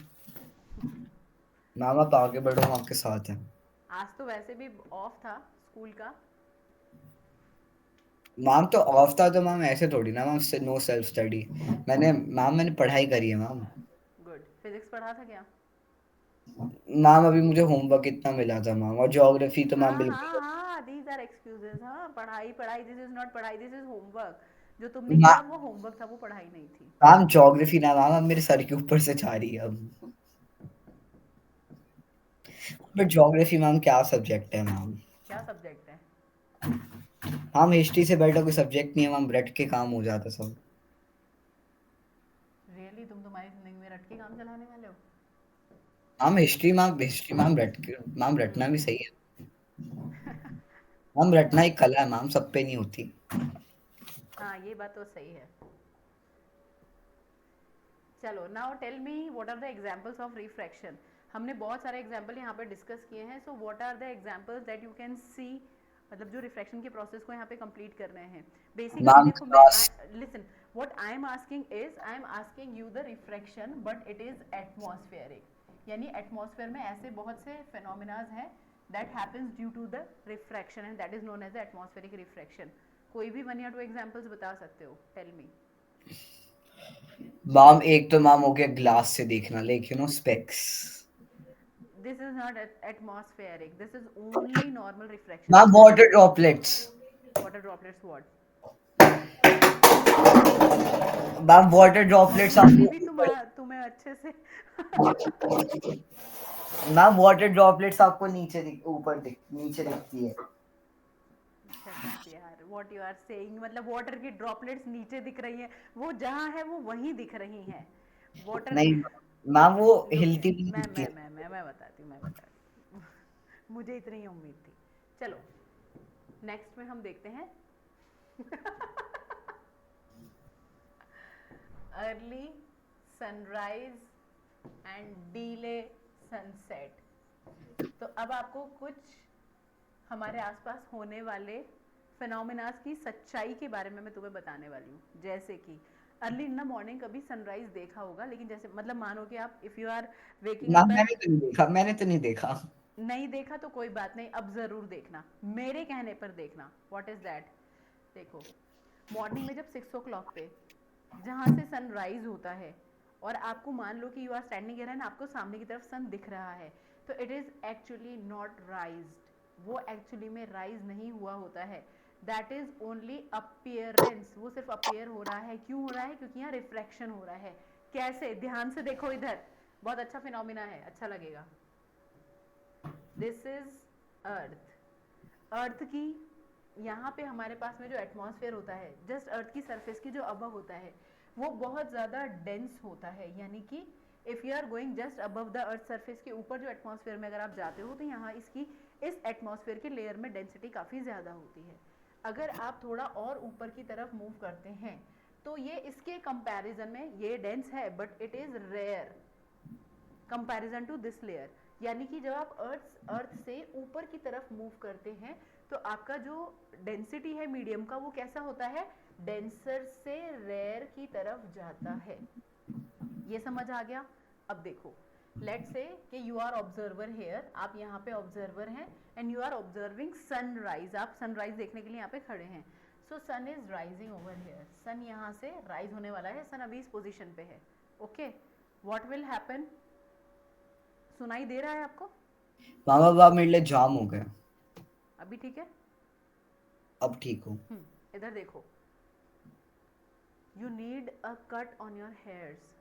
मैम आप आगे बढ़ो, हम आपके साथ हैं। आज तो वैसे भी ऑफ था स्कूल का। मैम तो ऑफ था तो मैम ऐसे थोड़ी ना मैम, नो सेल्फ स्टडी। मैंने पढ़ाई करी है मैम। गुड। फिजिक्स पढ़ा था क्या? मैम अभी मुझे होमवर्क इतना मिला था मैम, और ज्योग्राफी तो मैम हाँ हाँ बिल्कुल। हाँ, दीज आर एक्सक्यूजेस। हाँ, पढ़ाई पढ़ाई, दिस इज नॉट पढ़ाई, दिस इज होमवर्क। जो तुमने किया वो होमवर्क था, वो पढ़ाई नहीं थी। मैम ज्योग्राफी ना मैम, अब मेरे सर के ऊपर से जा रही है अब। बट ज्योग्राफी मैम क्या सब्जेक्ट है मैम। क्या सब्जेक्ट है? मैम हिस्ट्री से बेटर कोई सब्जेक्ट नहीं है मैम, रट के काम हो जाता सब। रियली तुम तुम्हारी जिंदगी में रट के काम चलाने वाले हो? मैम रट के, मैम रटना भी सही है। मैम रटना एक कला है मैम, सब पे नहीं होती। हाँ, ये बात तो सही है। चलो now tell me what are the examples of refraction. हमने बहुत सारे एग्जांपल यहाँ पे डिस्कस किए हैं, so what are the examples that you can see, मतलब जो रिफ्रैक्शन के प्रोसेस को यहाँ पे कंप्लीट कर रहे हैं। बेसिकली मैम देखो, मैं class, listen, what I am asking is, I am asking you the refraction but it is atmospheric, यानी एटमॉस्फेयर में ऐसे बहुत से फिनोमिनाज हैं that happens due to the refraction and that is known as the atmospheric refraction. कोई भी 1 या 2 examples बता सकते हो, टेल मी। मैम एक तो मैम हो गया ग्लास से देखना, like you know specs. This is not atmospheric. This is only normal refraction. Ma'am water droplets. Water droplets what? Ma'am water droplets literally आपको भी ऊपर, तुम्हें अच्छे से मैम वाटर ड्रॉपलेट्स आपको नीचे दिखती है। शट अप यार, व्हाट यू आर सेइंग, मतलब वाटर की ड्रॉपलेट्स नीचे दिख रही हैं, वो जहाँ है वो वहीं दिख रही हैं। वाटर नहीं मैम, वो लुक हिलती हियर, भी नहीं दिखती है। मैं बताती हूँ, मैं बताती हूँ मुझे इतनी ही उम्मीद थी। चलो नेक्स्ट में हम देखते हैं early sunrise and delay sunset. तो अब आपको कुछ हमारे आसपास होने वाले फिनोमिनास की सच्चाई के बारे में मैं तुम्हें बताने वाली हूँ। जैसे कि अर्ली इन द मॉर्निंग कभी सनराइज देखा होगा, लेकिन जैसे मतलब मानो कि आप if you are waking ma'am up at, मैंने तो नहीं देखा। नहीं देखा तो कोई बात नहीं, अब ज़रूर देखना, मेरे कहने पर देखना। What is that? देखो, मॉर्निंग में जब 6 o'clock पे जहाँ से सनराइज होता है और आपको मान लो कि यू आर स्टैंडिंग एंड आपको सामने की तरफ सन दिख रहा है, तो इट इज़ एक्चुअली नॉट राइज्ड, वो एक्चुअली में राइज नहीं हुआ होता है। दैट इज ओनली अपियरेंस, वो सिर्फ अपियर हो रहा है। क्यों हो रहा है? क्योंकि यहाँ रिफ्रैक्शन हो रहा है। कैसे? ध्यान से देखो इधर, बहुत अच्छा फिनोमिना है, अच्छा लगेगा। दिस इज अर्थ, अर्थ की यहाँ पे हमारे पास में जो एटमॉस्फेयर होता है जस्ट अर्थ की सरफेस की जो अबव होता है वो बहुत ज़्यादा डेंस होता है, यानी कि if you are going just above the earth surface के ऊपर जो एटमॉस्फेयर में अगर आप जाते हो तो यहाँ इसकी इस एटमॉस्फेयर के लेयर में डेंसिटी काफ़ी ज़्यादा होती है। अगर आप थोड़ा और ऊपर की तरफ मूव करते हैं तो ये इसके कंपैरिजन में ये डेंस है but it is rare comparison to this layer, यानी कि जब आप अर्थ से ऊपर की तरफ मूव करते हैं तो आपका जो डेंसिटी है मीडियम का वो कैसा होता है, डेंसर से रेयर की तरफ जाता है। ये समझ आ गया। अब देखो लेट्स से कि यू आर ऑब्जर्वर हेयर, आप यहाँ पे ऑब्जर्वर हैं and you are observing sunrise, आप सनराइज देखने के लिए यहाँ पे खड़े हैं। So sun is rising over here, sun यहाँ से राइज होने वाला है, सन अभी इस पोजीशन पे है। ओके, व्हाट विल हैपन, सुनाई दे रहा है आपको? मामा बाप मेरे लिए जाम हो गया। अभी ठीक है? अब ठीक हो। इधर देखो, you need a cut on your hairs.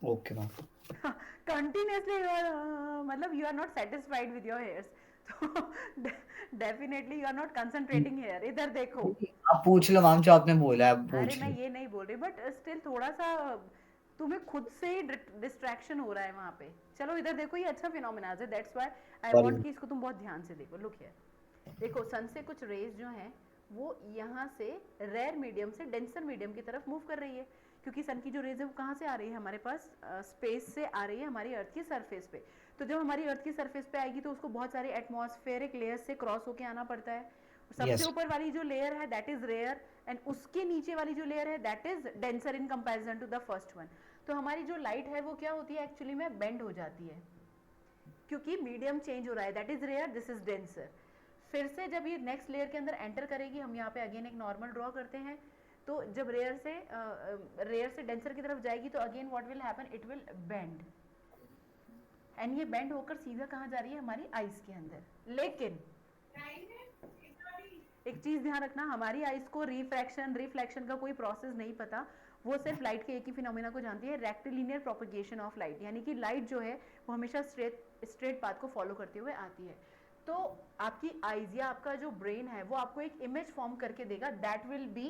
Okay ma'am. Continuously you are मतलब you are not satisfied with your hairs, तो definitely you are not concentrating here. इधर देखो, आप पूछ लो मैम जो आपने बोला है, अरे पूछ मैं लो। ये नहीं बोल रही बट स्टिल थोड़ा सा तुम्हें खुद से ही डिस्ट्रैक्शन हो रहा है वहाँ पे। चलो इधर देखो, ये अच्छा फिनोमेना है, दैट्स व्हाई आई वांट कि इसको तुम बहुत ध्यान से देखो। लुक हियर, देखो सन से कुछ रेज जो हैं वो यहाँ से रेयर मीडियम से डेंसर मीडियम की तरफ मूव कर रही है, क्योंकि सन की जो रेज है वो कहाँ से आ रही है, हमारे पास स्पेस से आ रही है हमारी अर्थ की सरफेस पे। तो जब हमारी अर्थ की सरफेस पे आएगी तो उसको बहुत सारे एटमॉस्फेरिक लेयर से क्रॉस होके आना पड़ता है। सबसे ऊपर वाली जो लेयर है दैट इज रेयर एंड उसके नीचे वाली जो लेयर है that is denser in comparison to the first one. तो हमारी जो लाइट है वो क्या होती है, एक्चुअली में बेंड हो जाती है, क्योंकि मीडियम चेंज हो रहा है, that is rare, this is denser. फिर से जब ये नेक्स्ट लेयर के अंदर एंटर करेगी, हम यहाँ पे अगेन एक नॉर्मल ड्रॉ करते हैं, तो जब रेयर से डेंसर की तरफ जाएगी तो again what will happen, it will bend and ये बेंड होकर सीधा कहाँ जा रही है, हमारी आइज के अंदर। लेकिन एक चीज ध्यान रखना, हमारी आइज को रिफ्लेक्शन का कोई प्रोसेस नहीं पता, वो सिर्फ लाइट के एक ही फिनोमेना को जानती है, रेक्टिलिनियर प्रोपगेशन ऑफ लाइट, यानी कि लाइट जो है वो हमेशा स्ट्रेट पाथ को फॉलो करते हुए आती है। तो आपकी आइज या आपका जो ब्रेन है वो आपको एक इमेज फॉर्म करके देगा, that will B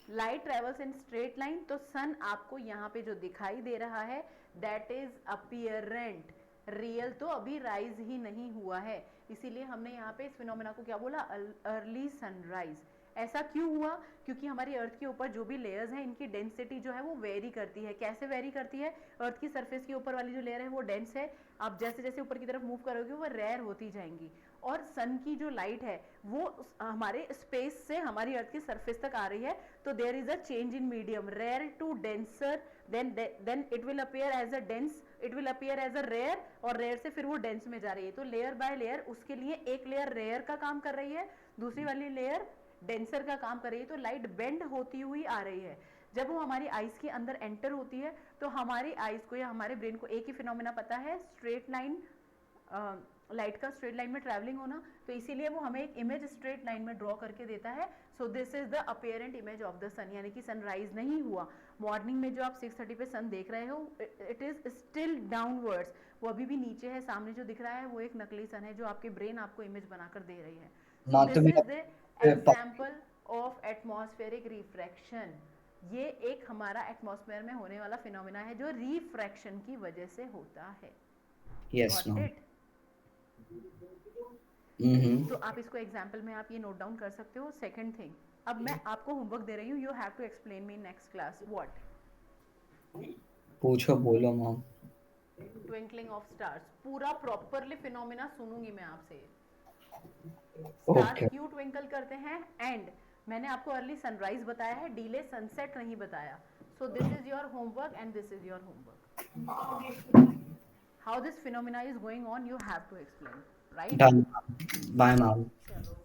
light travels in straight line. तो सन आपको यहाँ पे जो दिखाई दे रहा है दैट इज अपीयरेंट, रियल तो अभी राइज ही नहीं हुआ है, इसीलिए हमने यहाँ पे इस फिनोमेना को क्या बोला, अर्ली सनराइज। ऐसा क्यों हुआ, क्योंकि हमारी अर्थ के ऊपर जो भी लेयर्स हैं इनकी डेंसिटी जो है वो वेरी करती है। कैसे वेरी करती है, अर्थ की सरफेस के ऊपर वाली जो लेयर है वो डेंस है, आप जैसे जैसे ऊपर की तरफ मूव करोगे वो रेयर होती जाएंगी, और सन की जो लाइट है वो हमारे स्पेस से हमारी अर्थ की सरफेस तक आ रही है, तो there is a change in medium, rare to denser, then it will appear as a dense, it will appear as a rare, और रेयर से फिर वो डेंस में जा रही है। तो लेयर बाय लेयर, उसके लिए एक लेयर रेयर का काम कर रही है, दूसरी वाली लेयर डेंसर का काम कर रही है, तो लाइट बेंड होती हुई आ रही है। जब वो हमारी आइज के अंदर एंटर होती है तो हमारी आइज को या हमारे ब्रेन को एक ही फिनोमेना पता है, स्ट्रेट लाइन, लाइट का स्ट्रेट लाइन में ट्रैवलिंग होना, तो इसीलिए वो हमें एक इमेज स्ट्रेट लाइन में ड्रॉ करके देता है। So this is the apparent image of the sun, यानी कि सनराइज नहीं हुआ। मॉर्निंग में जो आप 6:30 पे सन देख रहे हो, इट इज स्टिल डाउनवर्ड्स, वो अभी भी नीचे है, सामने जो दिख रहा है वो एक नकली सन है जो आपके ब्रेन आपको इमेज बनाकर दे रही है। सो तो दिस इज द मेरा एग्जाम्पल ऑफ एटमॉस्फेरिक रिफ्रैक्शन। ये एक हमारा एटमॉस्फेयर में होने वाला फिनोमेना है जो रिफ्रैक्शन की वजह से होता है। Yes got ma'am. इट? तो आप इसको एग्जाम्पल में आप ये नोट डाउन कर सकते हो। सेकंड थिंग, अब मैं आपको होमवर्क दे रही हूँ, you have to explain me next class what, पूछो, बोलो मैम। ट्विंकलिंग ऑफ स्टार्स, पूरा प्रॉपरली फिनोमेना सुनूंगी मैं आपसे। ओके। स्टार्स क्यों ट्विंकल करते हैं, एंड मैंने आपको अर्ली सनराइज बताया है, डीले सनसेट नहीं बताया। So this is your homework and this is your homework, how this phenomena is going on you have to explain, right? Done. Bye ma'am. चलो